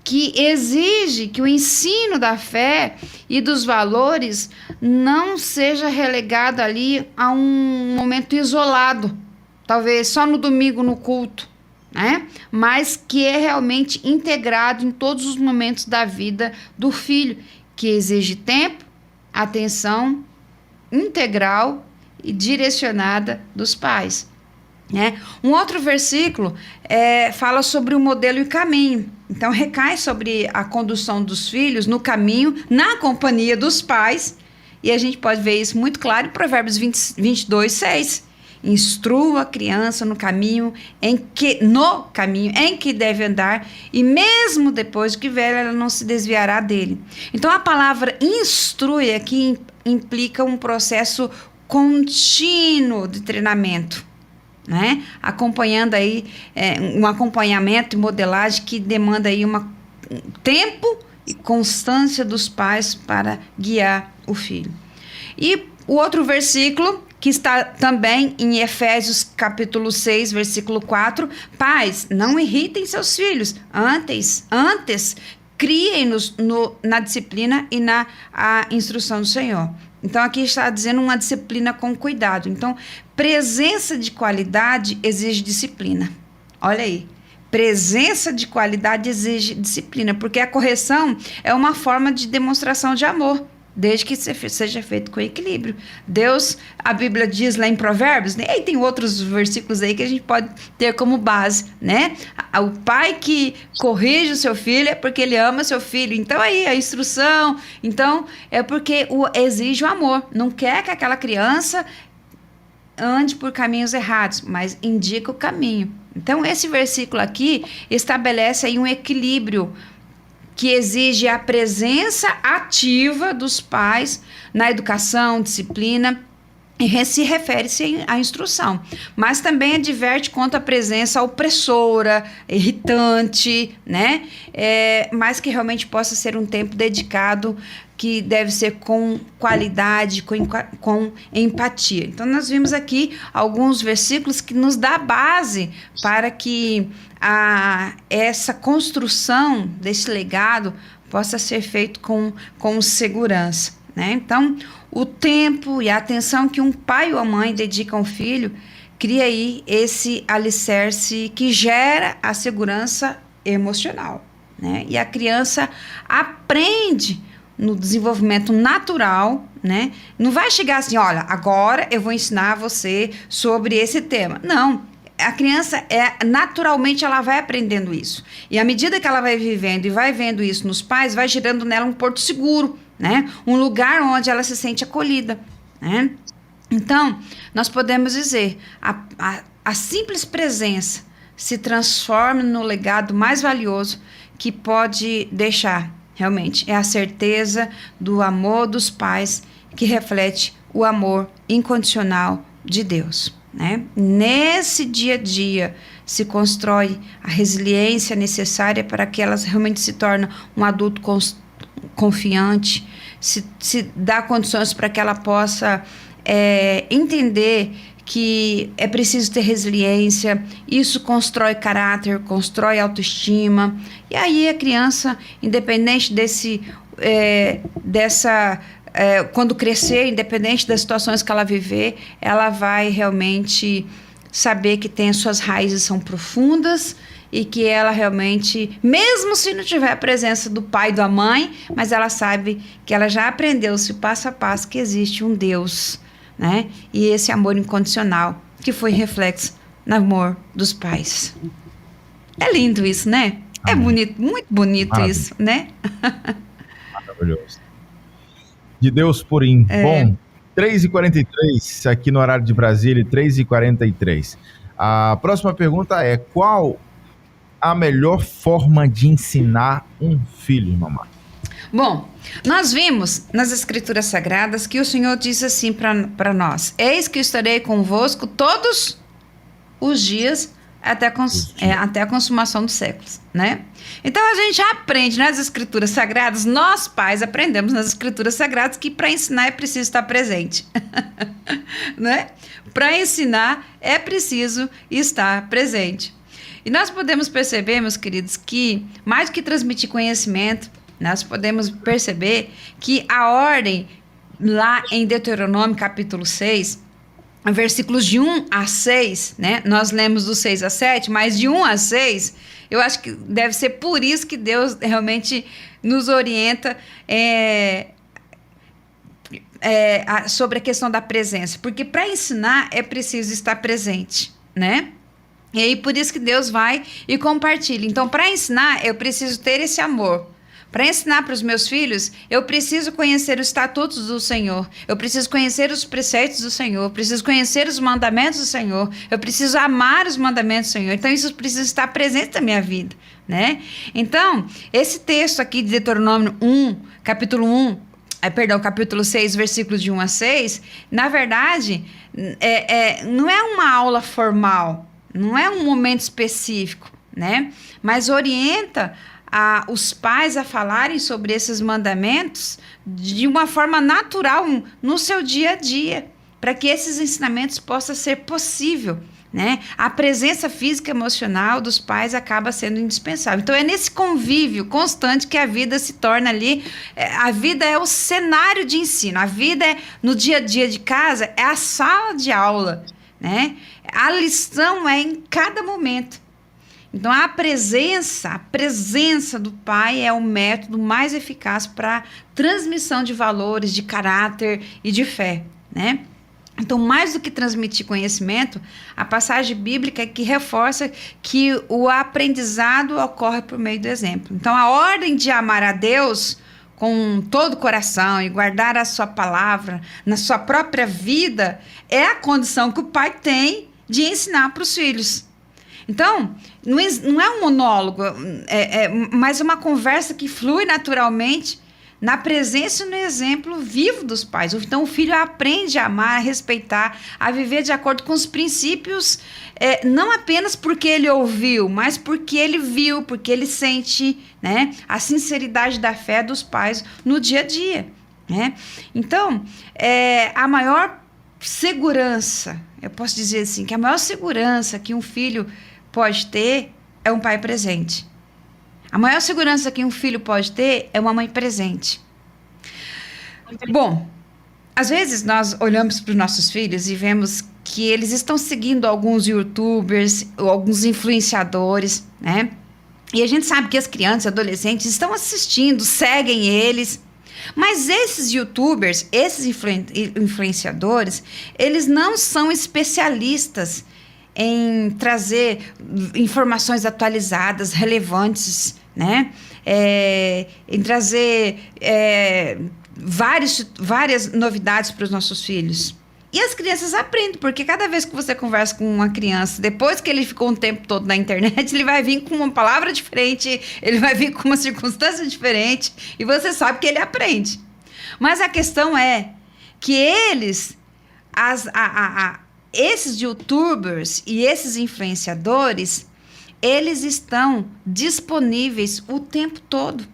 que exige que o ensino da fé e dos valores não seja relegado ali a um momento isolado, talvez só no domingo no culto, né? Mas que é realmente integrado em todos os momentos da vida do filho, que exige tempo, atenção integral e direcionada dos pais, né? Um outro versículo fala sobre o modelo e o caminho. Então, recai sobre a condução dos filhos no caminho, na companhia dos pais. E a gente pode ver isso muito claro em Provérbios 22, 6. Instrua a criança no caminho em que deve andar, e mesmo depois de que velha, ela não se desviará dele. Então, a palavra instrui aqui implica um processo contínuo de treinamento, né? Acompanhando aí um acompanhamento e modelagem que demanda aí tempo e constância dos pais para guiar o filho. E o outro versículo, que está também em Efésios capítulo 6, versículo 4, pais, não irritem seus filhos, antes criem-nos na disciplina e na instrução do Senhor. Então, aqui está dizendo uma disciplina com cuidado. Então, presença de qualidade exige disciplina. Olha aí. Presença de qualidade exige disciplina, porque a correção é uma forma de demonstração de amor, desde que seja feito com equilíbrio. Deus, a Bíblia diz lá em Provérbios, né? E tem outros versículos aí que a gente pode ter como base, né? O pai que corrige o seu filho é porque ele ama seu filho. Então aí a instrução, então é porque exige o amor. Não quer que aquela criança ande por caminhos errados, mas indica o caminho. Então esse versículo aqui estabelece aí um equilíbrio que exige a presença ativa dos pais na educação, disciplina, e se refere-se à instrução. Mas também adverte contra a presença opressora, irritante, né? Mas que realmente possa ser um tempo dedicado, que deve ser com qualidade, com empatia. Então, nós vimos aqui alguns versículos que nos dá base para que essa construção desse legado possa ser feito com segurança, né? Então, o tempo e a atenção que um pai ou a mãe dedicam ao filho cria aí esse alicerce que gera a segurança emocional, né? E a criança aprende no desenvolvimento natural, né? Não vai chegar assim, olha, agora eu vou ensinar você sobre esse tema. Não. A criança, naturalmente, ela vai aprendendo isso. E à medida que ela vai vivendo e vai vendo isso nos pais, vai gerando nela um porto seguro, né? Um lugar onde ela se sente acolhida, né? Então, nós podemos dizer, a simples presença se transforma no legado mais valioso que pode deixar, realmente. É a certeza do amor dos pais que reflete o amor incondicional de Deus, né? Nesse dia a dia se constrói a resiliência necessária para que elas realmente se tornem um adulto confiante, se dá condições para que ela possa entender que é preciso ter resiliência. Isso constrói caráter, constrói autoestima, e aí a criança, independente quando crescer, independente das situações que ela viver, ela vai realmente saber que as suas raízes são profundas e que ela realmente, mesmo se não tiver a presença do pai e da mãe, mas ela sabe que ela já aprendeu-se passo a passo que existe um Deus, né? E esse amor incondicional que foi reflexo no amor dos pais. É lindo isso, né? Amém. É bonito, muito bonito. Maravilha. Isso, né? Maravilhoso. De Deus Purim. Bom, 3h43 aqui no horário de Brasília, 3h43. A próxima pergunta é: qual a melhor forma de ensinar um filho, mamãe? Bom, nós vimos nas Escrituras Sagradas que o Senhor diz assim para nós: eis que estarei convosco todos os dias até a consumação dos séculos, né? Então a gente aprende nas Escrituras Sagradas, nós pais aprendemos nas Escrituras Sagradas que para ensinar é preciso estar presente, né? Para ensinar é preciso estar presente. E nós podemos perceber, meus queridos, que mais do que transmitir conhecimento, nós podemos perceber que a ordem lá em Deuteronômio capítulo 6, versículos de 1 a 6, né? Nós lemos do 6 a 7, mas de 1 a 6, eu acho que deve ser por isso que Deus realmente nos orienta sobre a questão da presença. Porque para ensinar é preciso estar presente, né? E aí por isso que Deus vai e compartilha. Então, para ensinar, eu preciso ter esse amor. Para ensinar para os meus filhos, eu preciso conhecer os estatutos do Senhor, eu preciso conhecer os preceitos do Senhor, eu preciso conhecer os mandamentos do Senhor, eu preciso amar os mandamentos do Senhor. Então, isso precisa estar presente na minha vida, né? Então, esse texto aqui de Deuteronômio 1, capítulo 6, versículos de 1 a 6, na verdade, não é uma aula formal, não é um momento específico, né? Mas orienta os pais a falarem sobre esses mandamentos de uma forma natural no seu dia a dia, para que esses ensinamentos possam ser possível, né? A presença física e emocional dos pais acaba sendo indispensável. Então é nesse convívio constante que a vida se torna ali, a vida é o cenário de ensino, a vida no dia a dia de casa é a sala de aula, né? A lição é em cada momento. Então, a presença do pai é o método mais eficaz para transmissão de valores, de caráter e de fé, né? Então, mais do que transmitir conhecimento, a passagem bíblica é que reforça que o aprendizado ocorre por meio do exemplo. Então, a ordem de amar a Deus com todo o coração e guardar a sua palavra na sua própria vida é a condição que o pai tem de ensinar para os filhos. Então, não é um monólogo, mas uma conversa que flui naturalmente na presença e no exemplo vivo dos pais. Então, o filho aprende a amar, a respeitar, a viver de acordo com os princípios, não apenas porque ele ouviu, mas porque ele viu, porque ele sente, né, a sinceridade da fé dos pais no dia a dia, né? Então, a maior segurança, eu posso dizer assim, que a maior segurança que um filho pode ter é um pai presente. A maior segurança que um filho pode ter é uma mãe presente. Bom, às vezes nós olhamos para os nossos filhos e vemos que eles estão seguindo alguns youtubers ou alguns influenciadores, né? E a gente sabe que as crianças e adolescentes estão assistindo, seguem eles. Mas esses youtubers, esses influenciadores, eles não são especialistas em trazer informações atualizadas, relevantes, né? Em trazer várias novidades para os nossos filhos. E as crianças aprendem, porque cada vez que você conversa com uma criança, depois que ele ficou um tempo todo na internet, ele vai vir com uma palavra diferente, ele vai vir com uma circunstância diferente, e você sabe que ele aprende. Mas a questão é que esses youtubers e esses influenciadores, eles estão disponíveis o tempo todo.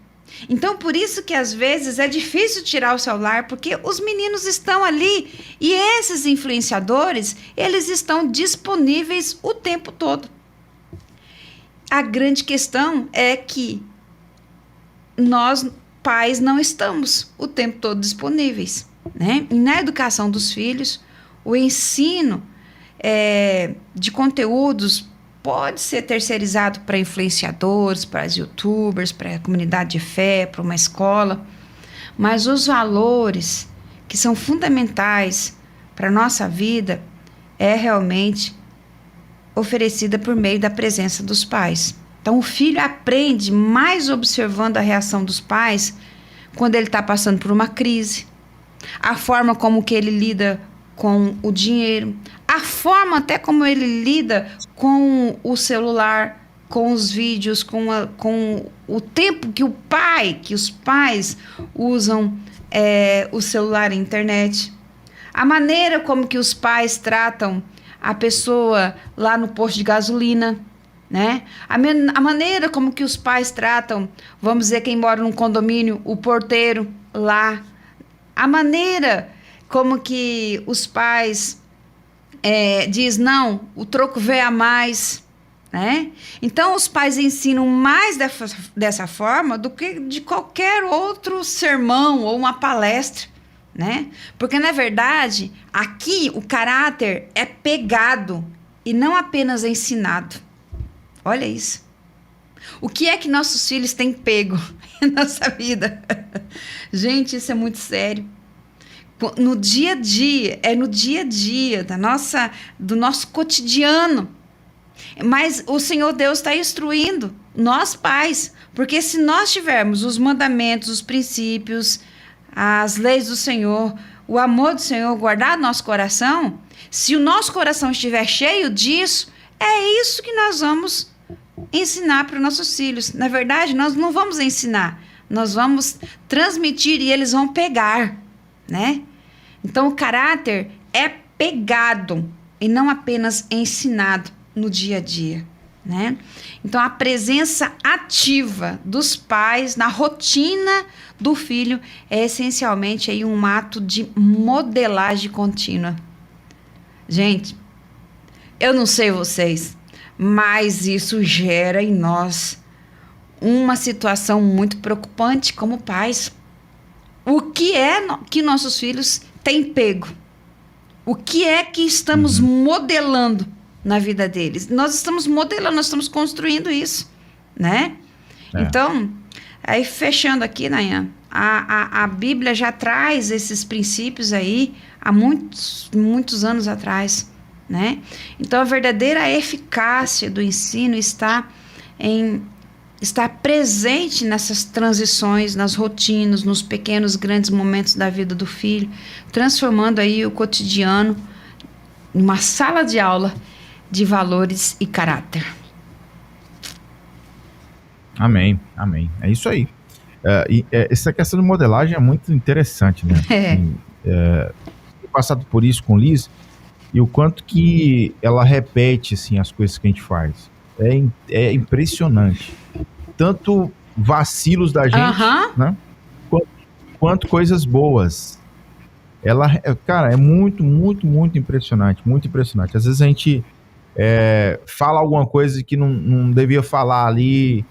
Então, por isso que às vezes é difícil tirar o celular, porque os meninos estão ali e esses influenciadores, eles estão disponíveis o tempo todo. A grande questão é que nós, pais, não estamos o tempo todo disponíveis, né? E na educação dos filhos, o ensino de conteúdos pode ser terceirizado para influenciadores, para youtubers, para a comunidade de fé, para uma escola, mas os valores que são fundamentais para a nossa vida é realmente oferecida por meio da presença dos pais. Então, o filho aprende mais observando a reação dos pais quando ele está passando por uma crise, a forma como que ele lida com o dinheiro, a forma até como ele lida com o celular, com os vídeos, com o tempo que os pais usam o celular e a internet. A maneira como que os pais tratam a pessoa lá no posto de gasolina, né? A maneira como que os pais tratam, vamos dizer, quem mora num condomínio, o porteiro lá. A maneira como que os pais diz, não, o troco veio a mais, né? Então, os pais ensinam mais dessa forma do que de qualquer outro sermão ou uma palestra, né? Porque, na verdade, aqui o caráter é pegado e não apenas ensinado. Olha isso. O que é que nossos filhos têm pego em nossa vida? Gente, isso é muito sério. No dia a dia, no dia a dia do nosso cotidiano. Mas o Senhor Deus está instruindo nós pais, porque se nós tivermos os mandamentos, os princípios, as leis do Senhor, o amor do Senhor guardado no nosso coração, se o nosso coração estiver cheio disso, é isso que nós vamos ensinar para os nossos filhos. Na verdade, nós não vamos ensinar, nós vamos transmitir e eles vão pegar, né? Então, o caráter é pegado e não apenas ensinado no dia a dia, né? Então, a presença ativa dos pais na rotina do filho é essencialmente aí um ato de modelagem contínua. Gente, eu não sei vocês, mas isso gera em nós uma situação muito preocupante como pais. O que é que nossos filhos têm pego? O que é que estamos modelando na vida deles? Nós estamos modelando, nós estamos construindo isso, né? Então, aí fechando aqui, Nayan, a Bíblia já traz esses princípios aí há muitos anos atrás, né? Então, a verdadeira eficácia do ensino está presente nessas transições, nas rotinas, nos pequenos, grandes momentos da vida do filho, transformando aí o cotidiano em uma sala de aula de valores e caráter. Amém, amém. É isso aí. Essa questão de modelagem é muito interessante, né? Tenho passado por isso com Liz e o quanto que ela repete assim, as coisas que a gente faz. É impressionante. Tanto vacilos da gente, né? Quanto coisas boas. Cara, é muito, muito, muito impressionante. Muito impressionante. Às vezes a gente fala alguma coisa que não devia falar ali,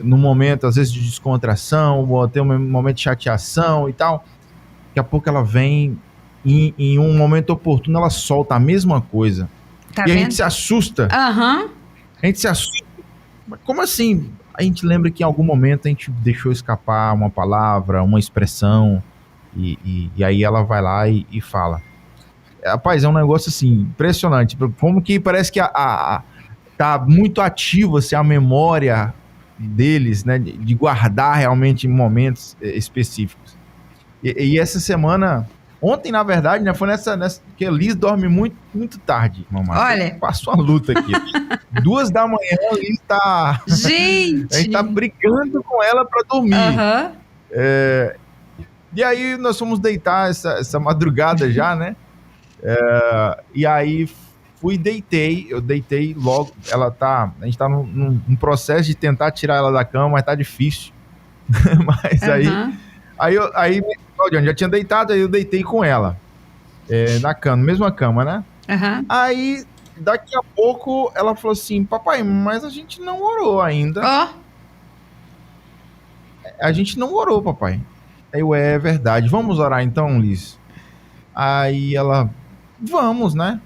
no momento, às vezes, de descontração, ou até um momento de chateação e tal. Daqui a pouco ela vem, em um momento oportuno, ela solta a mesma coisa. Tá e vendo? a gente se assusta. A gente se assusta. Como assim? A gente lembra que em algum momento a gente deixou escapar uma palavra, uma expressão, e aí ela vai lá e fala. Rapaz, é um negócio assim, impressionante. Como que parece que tá muito ativo assim, a memória deles, né? De guardar realmente momentos específicos. E essa semana, ontem, na verdade, né? Foi nessa que a Liz dorme muito, muito tarde, mamãe. Olha. Passou a luta aqui. 2 da manhã, a Liz tá... Gente! A gente tá brigando com ela pra dormir. E aí nós fomos deitar essa madrugada já, né? E aí eu deitei logo. A gente tá num processo de tentar tirar ela da cama, mas tá difícil. Mas aí Claudiane já tinha deitado, aí eu deitei com ela na cama, mesma cama, né? Aí daqui a pouco ela falou assim: papai, mas a gente não orou ainda. A gente não orou, papai. Aí é verdade, vamos orar então, Liz? Aí ela, vamos, né?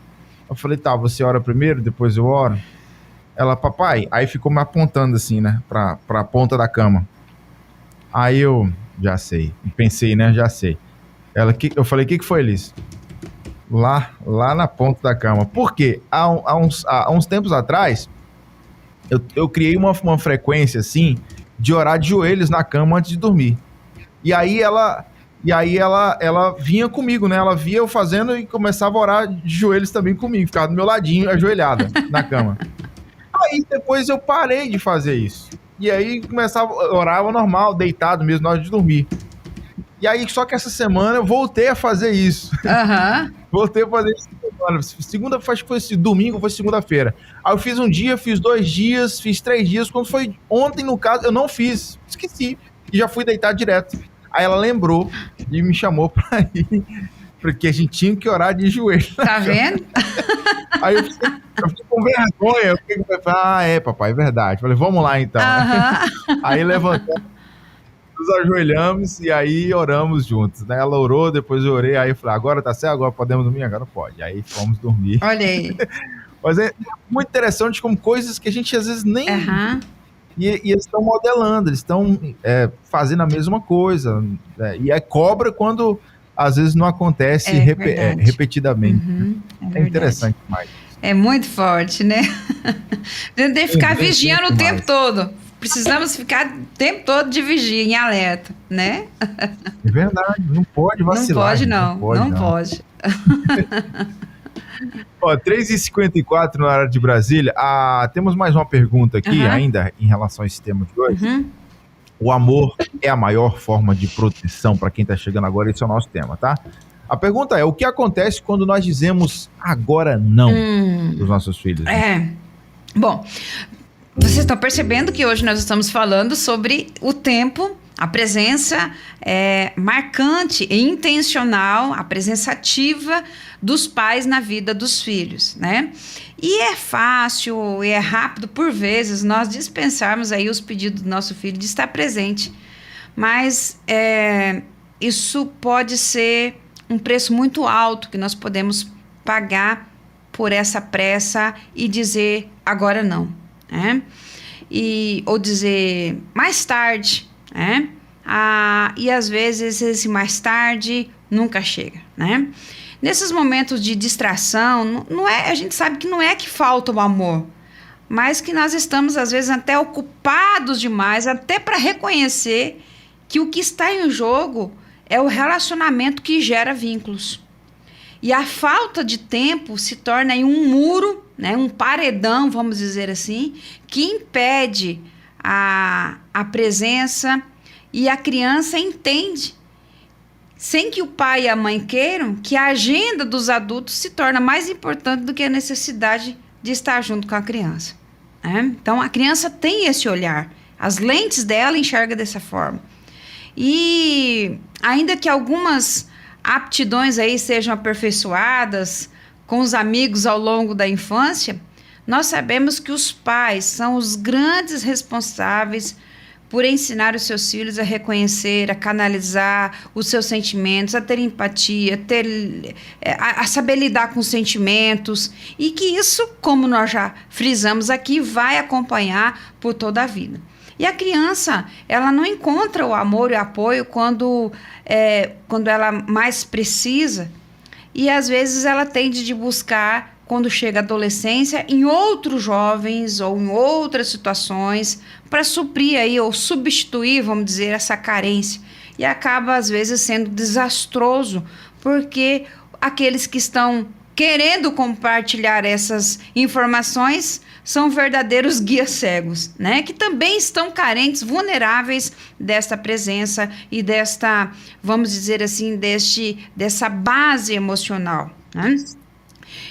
Eu falei, tá, você ora primeiro, depois eu oro. Ela, papai, aí ficou me apontando assim, né, pra ponta da cama. Aí eu, já sei, pensei, né, já sei. Eu falei, o que foi, Liz? Lá na ponta da cama. Por quê? Há uns tempos atrás, eu criei uma frequência, assim, de orar de joelhos na cama antes de dormir. E aí ela vinha comigo, né? Ela via eu fazendo e começava a orar de joelhos também comigo. Ficava do meu ladinho, ajoelhada, na cama. Aí depois eu parei de fazer isso. E aí começava, orava normal, deitado mesmo na hora de dormir. E aí, só que essa semana eu voltei a fazer isso. Voltei a fazer isso. Segunda, acho que foi domingo, foi segunda-feira. Aí eu fiz um dia, fiz 2 dias, fiz 3 dias. Quando foi ontem, no caso, eu não fiz. Esqueci. E já fui deitar direto. Aí ela lembrou e me chamou pra ir. Porque a gente tinha que orar de joelho. Tá vendo? Aí eu fiquei com vergonha. Eu fiquei, papai, é verdade. Falei, vamos lá então. Aí levantamos, nos ajoelhamos e aí oramos juntos, né? Ela orou, depois eu orei, aí eu falei, agora tá certo, agora podemos dormir? Agora pode. Aí fomos dormir. Olha aí. Mas é muito interessante como coisas que a gente às vezes nem... E eles estão modelando, eles estão fazendo a mesma coisa. E é cobra quando às vezes não acontece repetidamente. É interessante demais. É muito forte, né? Tem que ficar vigiando o tempo todo. Precisamos ficar o tempo todo de vigia, em alerta, né? É verdade, não pode vacilar. Não pode. Ó, 3h54 na área de Brasília. Temos mais uma pergunta aqui, ainda em relação a esse tema de hoje. O amor é a maior forma de proteção para quem está chegando agora, esse é o nosso tema, tá? A pergunta é, o que acontece quando nós dizemos agora não para os nossos filhos? Né? Bom, vocês estão percebendo que hoje nós estamos falando sobre o tempo, a presença marcante e intencional, a presença ativa dos pais na vida dos filhos, né? E é fácil e é rápido, por vezes, nós dispensarmos aí os pedidos do nosso filho de estar presente. Mas isso pode ser um preço muito alto que nós podemos pagar por essa pressa e dizer agora não, né? Ou dizer mais tarde, né? E às vezes esse mais tarde nunca chega, né? Nesses momentos de distração, a gente sabe que não é que falta o amor, mas que nós estamos às vezes até ocupados demais, até para reconhecer que o que está em jogo é o relacionamento que gera vínculos. E a falta de tempo se torna aí um muro, né, um paredão, vamos dizer assim, que impede a presença, e a criança entende, sem que o pai e a mãe queiram, que a agenda dos adultos se torna mais importante do que a necessidade de estar junto com a criança. Né? Então, a criança tem esse olhar, as lentes dela enxergam dessa forma. E ainda que algumas aptidões aí sejam aperfeiçoadas com os amigos ao longo da infância, nós sabemos que os pais são os grandes responsáveis por ensinar os seus filhos a reconhecer, a canalizar os seus sentimentos, a ter empatia, a saber lidar com os sentimentos, e que isso, como nós já frisamos aqui, vai acompanhar por toda a vida. E a criança, ela não encontra o amor e o apoio quando ela mais precisa, e às vezes ela tende de buscar, quando chega a adolescência, em outros jovens ou em outras situações, para suprir aí, ou substituir, vamos dizer, essa carência. E acaba, às vezes, sendo desastroso, porque aqueles que estão querendo compartilhar essas informações são verdadeiros guias cegos, né? Que também estão carentes, vulneráveis desta presença e desta, vamos dizer assim, dessa base emocional, né?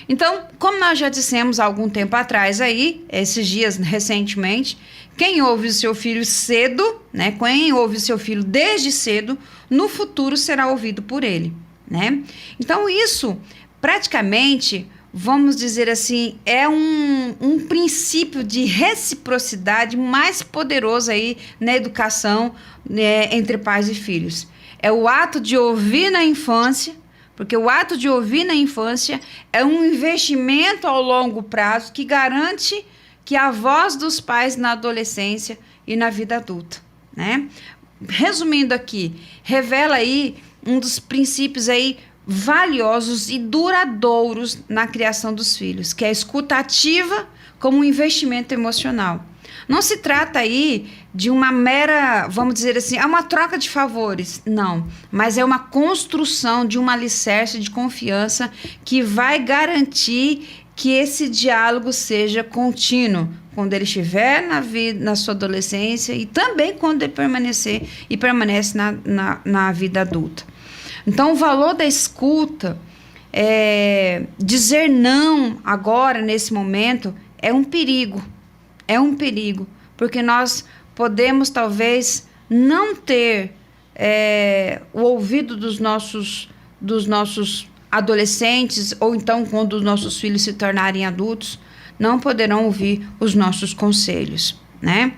Então, como nós já dissemos há algum tempo atrás aí, esses dias recentemente, quem ouve o seu filho cedo, né? Quem ouve o seu filho desde cedo, no futuro será ouvido por ele, né? Então, isso praticamente, vamos dizer assim, é um princípio de reciprocidade mais poderoso aí na educação, né, entre pais e filhos. É o ato de ouvir na infância, porque o ato de ouvir na infância é um investimento ao longo prazo que garante que a voz dos pais na adolescência e na vida adulta, né? Resumindo aqui, revela aí um dos princípios aí valiosos e duradouros na criação dos filhos, que é a escuta ativa como um investimento emocional. Não se trata aí de uma mera, vamos dizer assim, uma troca de favores, não, mas é uma construção de um alicerce de confiança que vai garantir que esse diálogo seja contínuo, quando ele estiver na sua adolescência e também quando ele permanece na vida adulta. Então, o valor da escuta, dizer não agora, nesse momento, é um perigo, porque nós podemos, talvez, não ter o ouvido dos nossos adolescentes, ou então, quando os nossos filhos se tornarem adultos, não poderão ouvir os nossos conselhos, né?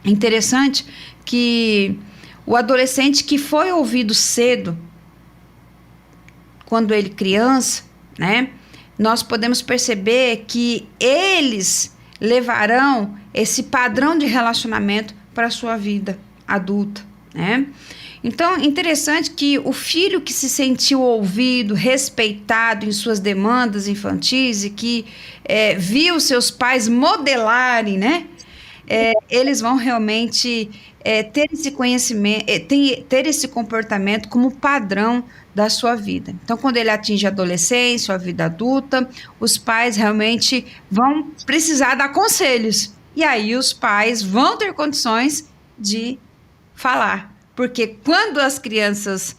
Interessante que o adolescente que foi ouvido cedo, quando ele criança, né? Nós podemos perceber que eles levarão esse padrão de relacionamento para a sua vida adulta, né? Então, interessante que o filho que se sentiu ouvido, respeitado em suas demandas infantis e que viu seus pais modelarem, né? Eles vão realmente ter esse conhecimento, ter esse comportamento como padrão da sua vida. Então, quando ele atinge a adolescência, a vida adulta, os pais realmente vão precisar dar conselhos. E aí os pais vão ter condições de falar. Porque quando as crianças,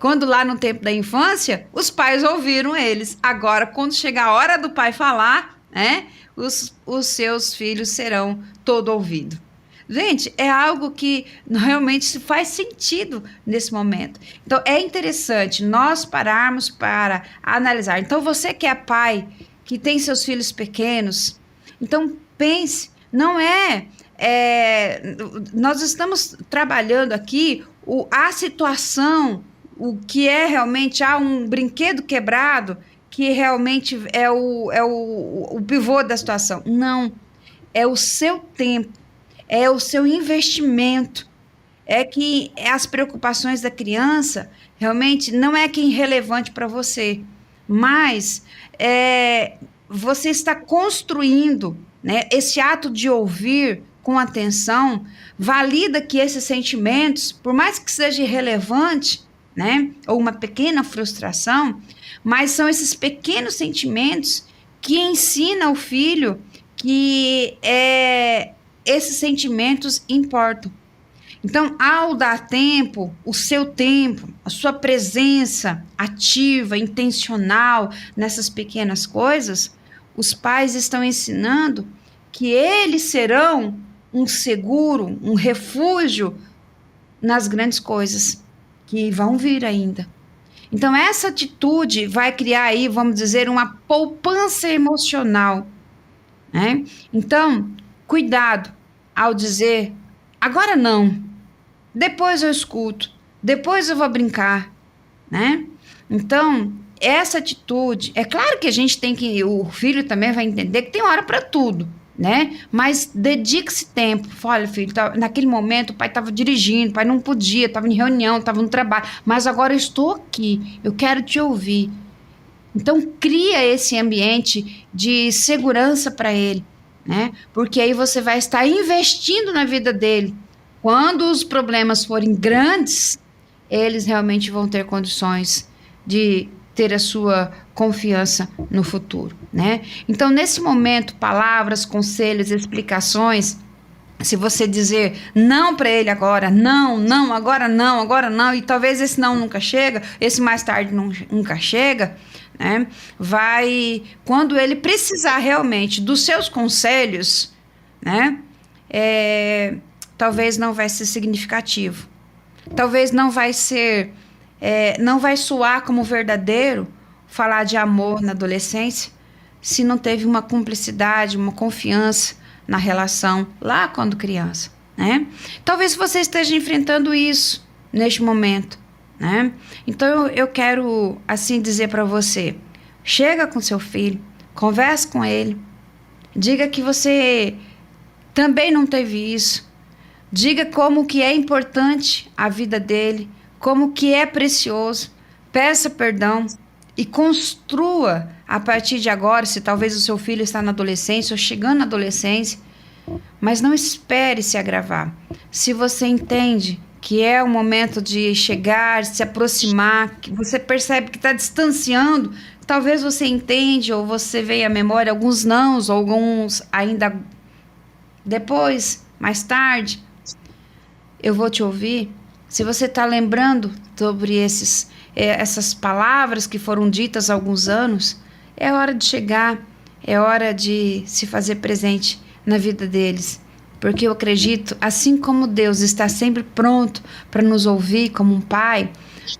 quando lá no tempo da infância, os pais ouviram eles. Agora, quando chegar a hora do pai falar, né, os seus filhos serão todo ouvido. Gente, é algo que realmente faz sentido nesse momento. Então, é interessante nós pararmos para analisar. Então, você que é pai, que tem seus filhos pequenos, então pense, nós estamos trabalhando aqui a situação, o que é realmente um brinquedo quebrado, que realmente é o pivô da situação. Não, é o seu tempo, é o seu investimento, é que as preocupações da criança realmente não é que é irrelevante para você, mas você está construindo, né, esse ato de ouvir com atenção, valida que esses sentimentos, por mais que seja irrelevante, né, ou uma pequena frustração, mas são esses pequenos sentimentos que ensinam o filho que esses sentimentos importam. Então, ao dar tempo, o seu tempo, a sua presença ativa, intencional nessas pequenas coisas, os pais estão ensinando que eles serão um seguro, um refúgio nas grandes coisas que vão vir ainda. Então, essa atitude vai criar aí, vamos dizer, uma poupança emocional, né? Então, cuidado ao dizer, agora não, depois eu escuto, depois eu vou brincar, né? Então, essa atitude, é claro que a gente tem que, o filho também vai entender que tem hora para tudo, né? Mas dedique-se tempo. Olha, filho, naquele momento o pai estava dirigindo, o pai não podia, estava em reunião, estava no trabalho, mas agora eu estou aqui, eu quero te ouvir. Então, cria esse ambiente de segurança para ele, né? Porque aí você vai estar investindo na vida dele. Quando os problemas forem grandes, eles realmente vão ter condições de ter a sua confiança no futuro, né? Então, nesse momento, palavras, conselhos, explicações, se você dizer não para ele agora, agora não, e talvez esse não nunca chega, esse mais tarde nunca chega, né? Quando ele precisar realmente dos seus conselhos, né? Talvez não vai ser significativo, talvez não vai ser, não vai soar como verdadeiro falar de amor na adolescência, se não teve uma cumplicidade, uma confiança na relação lá quando criança, né? Talvez você esteja enfrentando isso neste momento, né? Então eu quero assim dizer para você, chega com seu filho, converse com ele, diga que você também não teve isso, diga como que é importante a vida dele, como que é precioso, peça perdão e construa a partir de agora, se talvez o seu filho está na adolescência ou chegando na adolescência, mas não espere se agravar. Se você entende que é o momento de chegar, se aproximar, que você percebe que está distanciando, talvez você entende ou você veja à memória alguns nãos, ou alguns ainda depois, mais tarde, eu vou te ouvir. Se você está lembrando sobre essas palavras que foram ditas há alguns anos, é hora de chegar, é hora de se fazer presente na vida deles. Porque eu acredito, assim como Deus está sempre pronto para nos ouvir como um pai,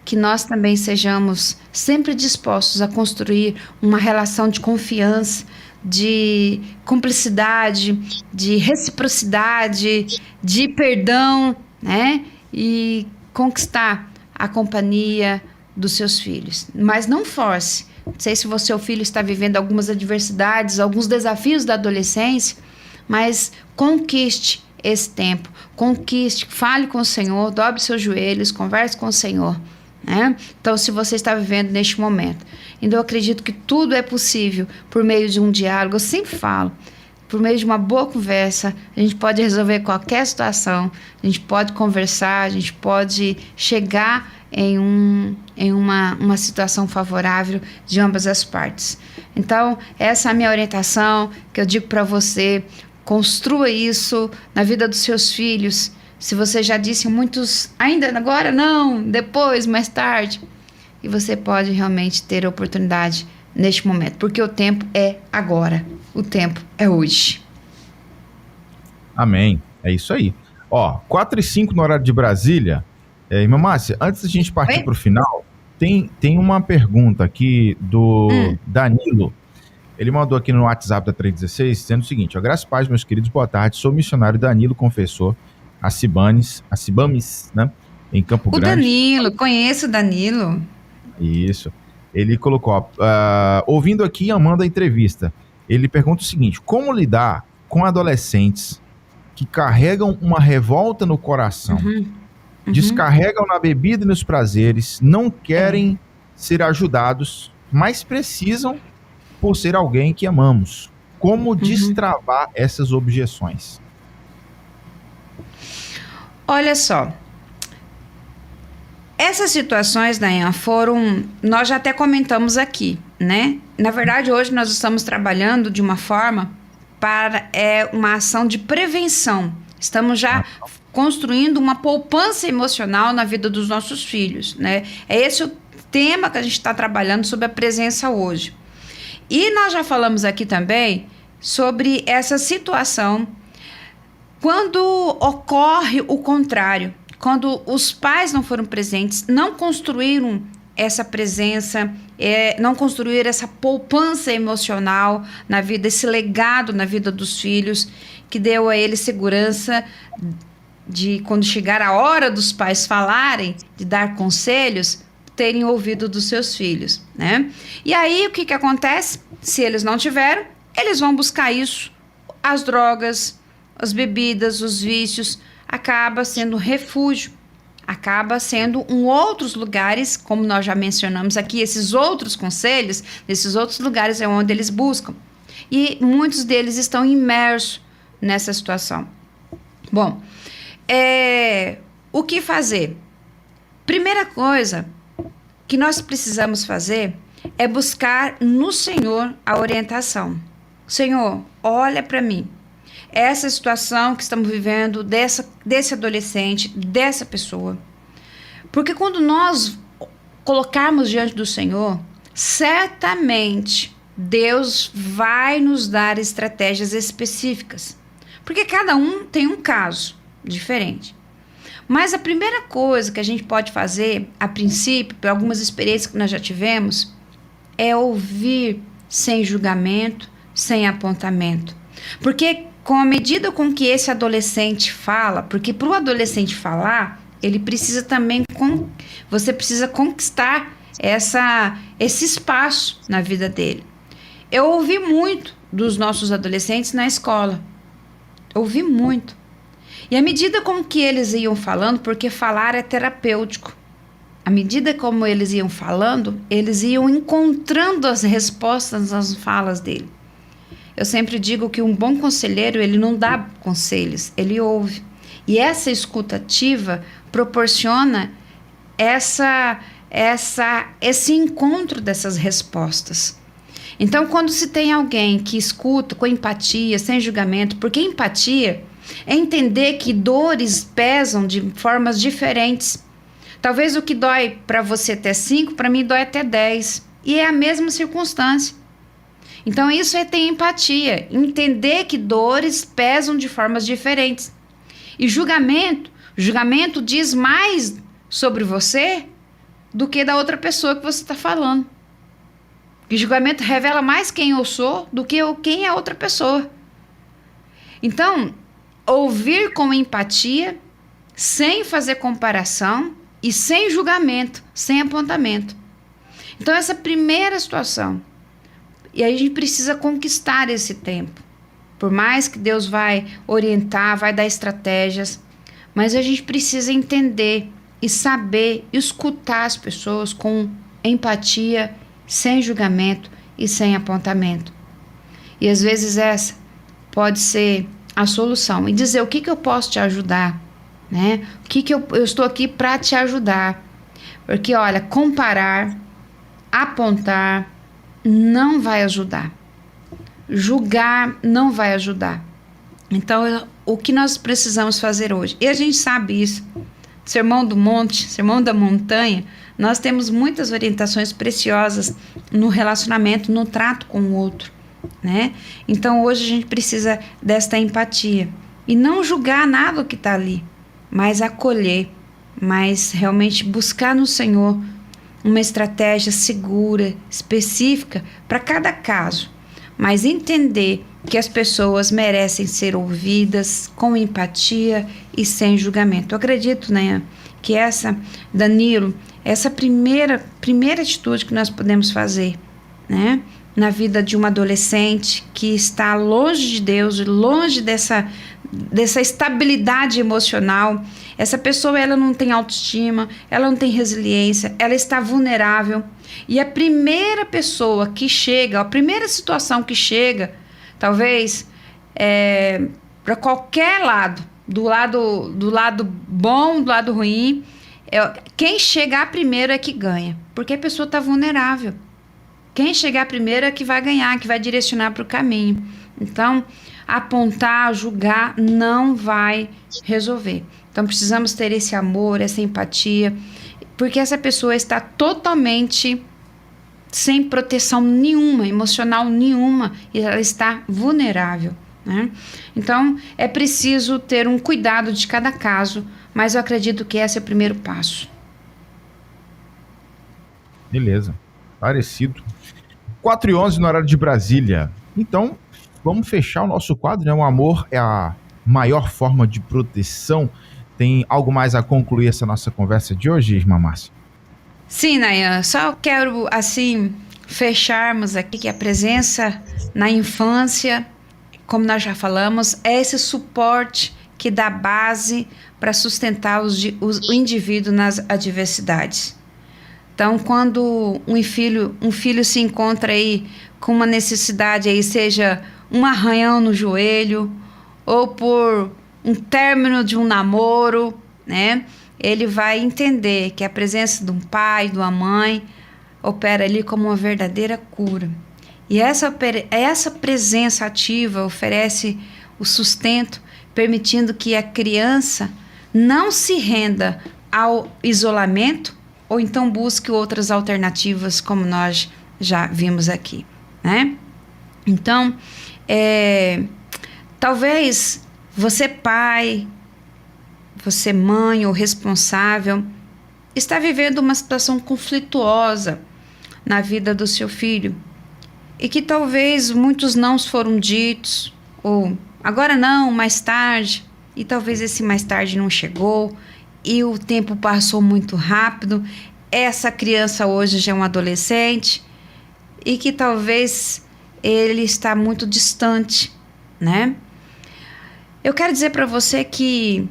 que nós também sejamos sempre dispostos a construir uma relação de confiança, de cumplicidade, de reciprocidade, de perdão, né? E conquistar a companhia dos seus filhos. Mas não force. Não sei se o seu filho está vivendo algumas adversidades, alguns desafios da adolescência, mas conquiste esse tempo, conquiste, fale com o Senhor, dobre seus joelhos, converse com o Senhor, né? Então, se você está vivendo neste momento, então eu acredito que tudo é possível por meio de um diálogo. Eu sempre falo, por meio de uma boa conversa, a gente pode resolver qualquer situação, a gente pode conversar, a gente pode chegar em uma situação favorável de ambas as partes. Então, essa é a minha orientação, que eu digo para você: construa isso na vida dos seus filhos. Se você já disse muitos, ainda agora não, depois, mais tarde, e você pode realmente ter a oportunidade neste momento, porque o tempo é agora, o tempo é hoje. Amém, é isso aí. Ó, 4h05 no horário de Brasília. Irmã Márcia, antes da gente partir para o final, tem uma pergunta aqui do Danilo. Ele mandou aqui no WhatsApp da 316, dizendo o seguinte: graças a paz, meus queridos, boa tarde. Sou o missionário Danilo, confessor, a Cibames, né, em Campo Grande. O Danilo, conheço o Danilo. Isso. Ele colocou, ouvindo aqui e amando a entrevista, ele pergunta o seguinte: como lidar com adolescentes que carregam uma revolta no coração, descarregam na bebida e nos prazeres, não querem ser ajudados, mas precisam por ser alguém que amamos? Como destravar essas objeções? Olha só, essas situações, Dayan, nós já até comentamos aqui, né? Na verdade, hoje nós estamos trabalhando de uma forma para uma ação de prevenção. Estamos já construindo uma poupança emocional na vida dos nossos filhos, né? É esse o tema que a gente está trabalhando sobre a presença hoje. E nós já falamos aqui também sobre essa situação quando ocorre o contrário, quando os pais não foram presentes, não construíram essa presença, não construíram essa poupança emocional na vida, esse legado na vida dos filhos, que deu a eles segurança de, quando chegar a hora dos pais falarem, de dar conselhos, terem ouvido dos seus filhos, né? E aí, o que acontece? Se eles não tiveram, eles vão buscar isso, as drogas, as bebidas, os vícios, acaba sendo refúgio, acaba sendo outros lugares, como nós já mencionamos aqui, esses outros conselhos, nesses outros lugares é onde eles buscam. E muitos deles estão imersos nessa situação. Bom, o que fazer? Primeira coisa que nós precisamos fazer é buscar no Senhor a orientação. Senhor, olha para mim. Essa situação que estamos vivendo, desse adolescente, dessa pessoa. Porque quando nós colocarmos diante do Senhor, certamente Deus vai nos dar estratégias específicas. Porque cada um tem um caso diferente. Mas a primeira coisa que a gente pode fazer, a princípio, por algumas experiências que nós já tivemos, é ouvir sem julgamento, sem apontamento. Porque com a medida com que esse adolescente fala, porque para o adolescente falar, ele precisa também, você precisa conquistar esse espaço na vida dele. Eu ouvi muito dos nossos adolescentes na escola. Ouvi muito. E à medida com que eles iam falando, porque falar é terapêutico, à medida como eles iam falando, eles iam encontrando as respostas nas falas dele. Eu sempre digo que um bom conselheiro, ele não dá conselhos, ele ouve. E essa escuta ativa proporciona esse encontro dessas respostas. Então, quando se tem alguém que escuta com empatia, sem julgamento, porque empatia é entender que dores pesam de formas diferentes. Talvez o que dói para você até 5, para mim dói até 10. E é a mesma circunstância. Então, isso é ter empatia, entender que dores pesam de formas diferentes. E julgamento diz mais sobre você do que da outra pessoa que você está falando. E julgamento revela mais quem eu sou do que quem é a outra pessoa. Então, ouvir com empatia, sem fazer comparação e sem julgamento, sem apontamento. Então, essa primeira situação. E aí a gente precisa conquistar esse tempo. Por mais que Deus vai orientar, vai dar estratégias, mas a gente precisa entender e saber escutar as pessoas com empatia, sem julgamento e sem apontamento. E às vezes essa pode ser a solução. E dizer o que eu posso te ajudar, né? O que eu estou aqui para te ajudar. Porque, olha, comparar, apontar, não vai ajudar. Julgar não vai ajudar. Então, o que nós precisamos fazer hoje? E a gente sabe isso. Sermão do Monte, Sermão da Montanha, nós temos muitas orientações preciosas no relacionamento, no trato com o outro, né? Então, hoje a gente precisa desta empatia. E não julgar nada que está ali, mas acolher, mas realmente buscar no Senhor uma estratégia segura, específica para cada caso, mas entender que as pessoas merecem ser ouvidas com empatia e sem julgamento. Eu acredito, né, que Danilo, essa primeira atitude que nós podemos fazer, né, na vida de uma adolescente que está longe de Deus, longe dessa estabilidade emocional. Essa pessoa, ela não tem autoestima, ela não tem resiliência, ela está vulnerável. E a primeira pessoa que chega, a primeira situação que chega, talvez para qualquer lado, do lado bom, do lado ruim, quem chegar primeiro é que ganha, porque a pessoa está vulnerável. Quem chegar primeiro é que vai ganhar, que vai direcionar para o caminho. Então, apontar, julgar não vai resolver. Então, precisamos ter esse amor, essa empatia, porque essa pessoa está totalmente sem proteção nenhuma, emocional nenhuma, e ela está vulnerável, né? Então, é preciso ter um cuidado de cada caso, mas eu acredito que esse é o primeiro passo. Beleza, parecido. 4h11 no horário de Brasília. Então, vamos fechar o nosso quadro, né? O amor é a maior forma de proteção. Tem algo mais a concluir essa nossa conversa de hoje, irmã Márcia? Sim, Nayan, só quero, assim, fecharmos aqui que a presença na infância, como nós já falamos, é esse suporte que dá base para sustentar o indivíduo nas adversidades. Então, quando um filho se encontra aí com uma necessidade, aí, seja um arranhão no joelho ou por um término de um namoro, né? Ele vai entender que a presença de um pai, de uma mãe, opera ali como uma verdadeira cura. E essa presença ativa oferece o sustento, permitindo que a criança não se renda ao isolamento ou então busque outras alternativas, como nós já vimos aqui, né? Então, talvez você pai, você mãe ou responsável, está vivendo uma situação conflituosa na vida do seu filho e que talvez muitos nãos foram ditos, ou agora não, mais tarde, e talvez esse mais tarde não chegou e o tempo passou muito rápido. Essa criança hoje já é um adolescente e que talvez ele está muito distante, né? Eu quero dizer para você que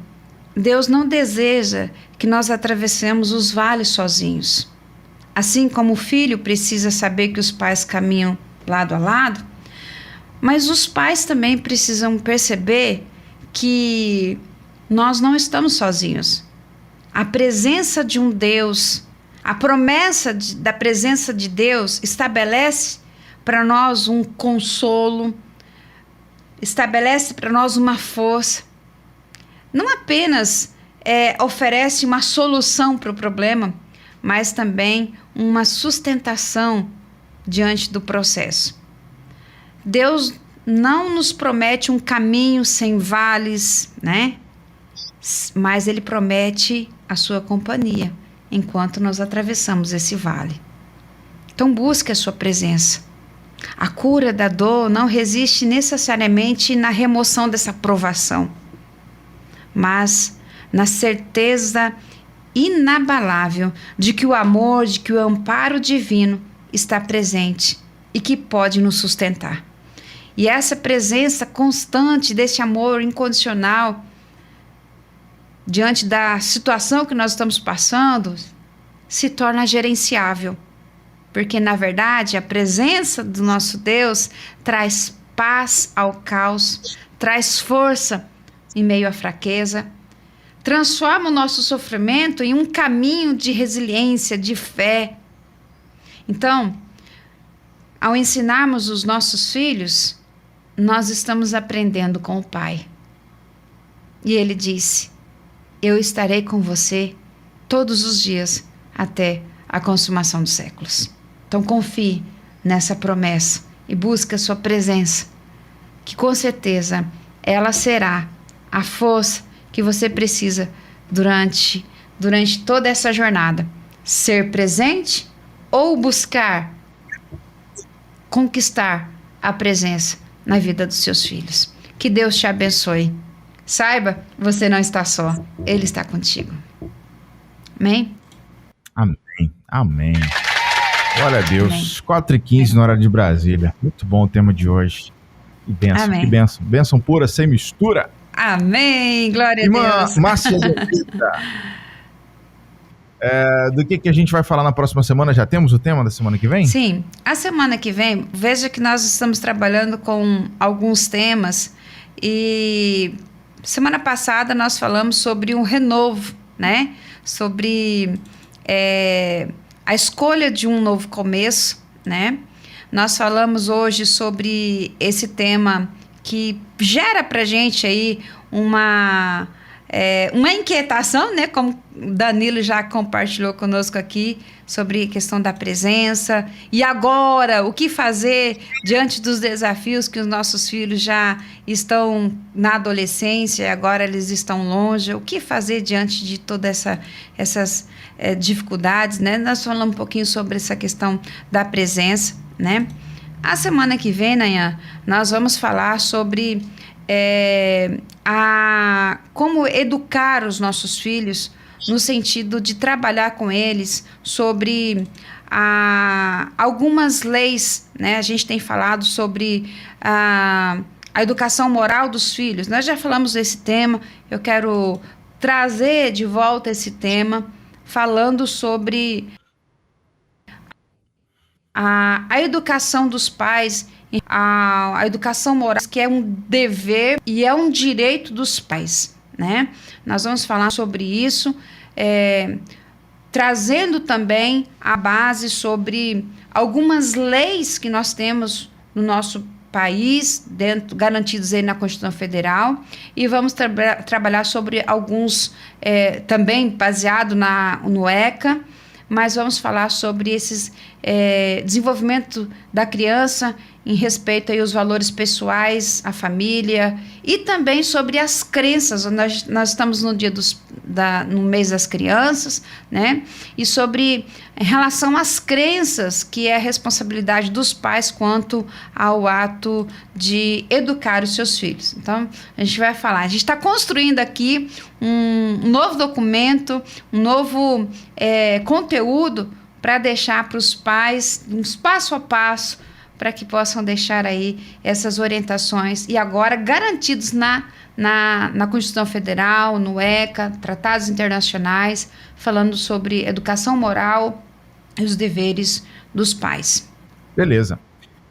Deus não deseja que nós atravessemos os vales sozinhos. Assim como o filho precisa saber que os pais caminham lado a lado, mas os pais também precisam perceber que nós não estamos sozinhos. A presença de um Deus, a promessa da presença de Deus estabelece para nós um consolo, estabelece para nós uma força. Não apenas oferece uma solução para o problema, mas também uma sustentação diante do processo. Deus não nos promete um caminho sem vales, né? Mas Ele promete a sua companhia enquanto nós atravessamos esse vale. Então busque a sua presença. A cura da dor não resiste necessariamente na remoção dessa provação, mas na certeza inabalável de que o amor, de que o amparo divino está presente e que pode nos sustentar. E essa presença constante desse amor incondicional diante da situação que nós estamos passando se torna gerenciável. Porque, na verdade, a presença do nosso Deus traz paz ao caos, traz força em meio à fraqueza, transforma o nosso sofrimento em um caminho de resiliência, de fé. Então, ao ensinarmos os nossos filhos, nós estamos aprendendo com o Pai. E Ele disse: eu estarei com você todos os dias até a consumação dos séculos. Então confie nessa promessa e busque a sua presença, que com certeza ela será a força que você precisa durante toda essa jornada. Ser presente ou buscar conquistar a presença na vida dos seus filhos. Que Deus te abençoe. Saiba, você não está só. Ele está contigo. Amém? Amém. Amém. Glória a Deus. 4h15 na hora de Brasília. Muito bom o tema de hoje. Que bênção, amém. Que bênção. Bênção pura, sem mistura. Amém. Glória a Deus. Márcia, do que a gente vai falar na próxima semana? Já temos o tema da semana que vem? Sim. A semana que vem, veja que nós estamos trabalhando com alguns temas e semana passada nós falamos sobre um renovo, né? Sobre a escolha de um novo começo, né? Nós falamos hoje sobre esse tema que gera pra gente aí uma inquietação, né? Como Danilo já compartilhou conosco aqui sobre a questão da presença. E agora, o que fazer diante dos desafios que os nossos filhos já estão na adolescência, agora eles estão longe? O que fazer diante de todas essas dificuldades, né? Nós falamos um pouquinho sobre essa questão da presença, né? A semana que vem, Nayan, nós vamos falar sobre como educar os nossos filhos no sentido de trabalhar com eles sobre algumas leis, né? A gente tem falado sobre a educação moral dos filhos. Nós já falamos desse tema, eu quero trazer de volta esse tema, falando sobre a educação dos pais, a educação moral, que é um dever e é um direito dos pais, né? Nós vamos falar sobre isso, trazendo também a base sobre algumas leis que nós temos no nosso país, garantidos aí na Constituição Federal, e vamos trabalhar sobre alguns, também baseado no ECA, mas vamos falar sobre esses desenvolvimento da criança em respeito aí aos valores pessoais, a família, e também sobre as crenças. Nós estamos no dia no mês das crianças, né? E sobre em relação às crenças, que é a responsabilidade dos pais quanto ao ato de educar os seus filhos. Então, a gente vai falar. A gente está construindo aqui um novo documento, um novo conteúdo para deixar para os pais, um passo a passo, para que possam deixar aí essas orientações e agora garantidos na Constituição Federal, no ECA, tratados internacionais, falando sobre educação moral e os deveres dos pais. Beleza.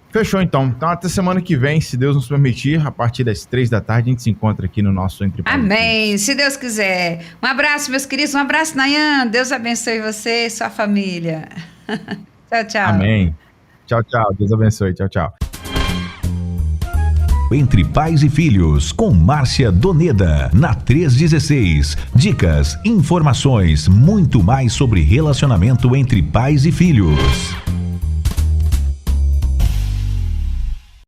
Fechou, então. Então, até semana que vem, se Deus nos permitir, a partir das 3h, a gente se encontra aqui no nosso Entre Pais. Amém, se Deus quiser. Um abraço, meus queridos. Um abraço, Nayan. Deus abençoe você e sua família. Tchau, tchau. Amém. Tchau, tchau. Deus abençoe. Tchau, tchau. Entre Pais e Filhos, com Márcia Doneda, na 316. Dicas, informações, muito mais sobre relacionamento entre pais e filhos.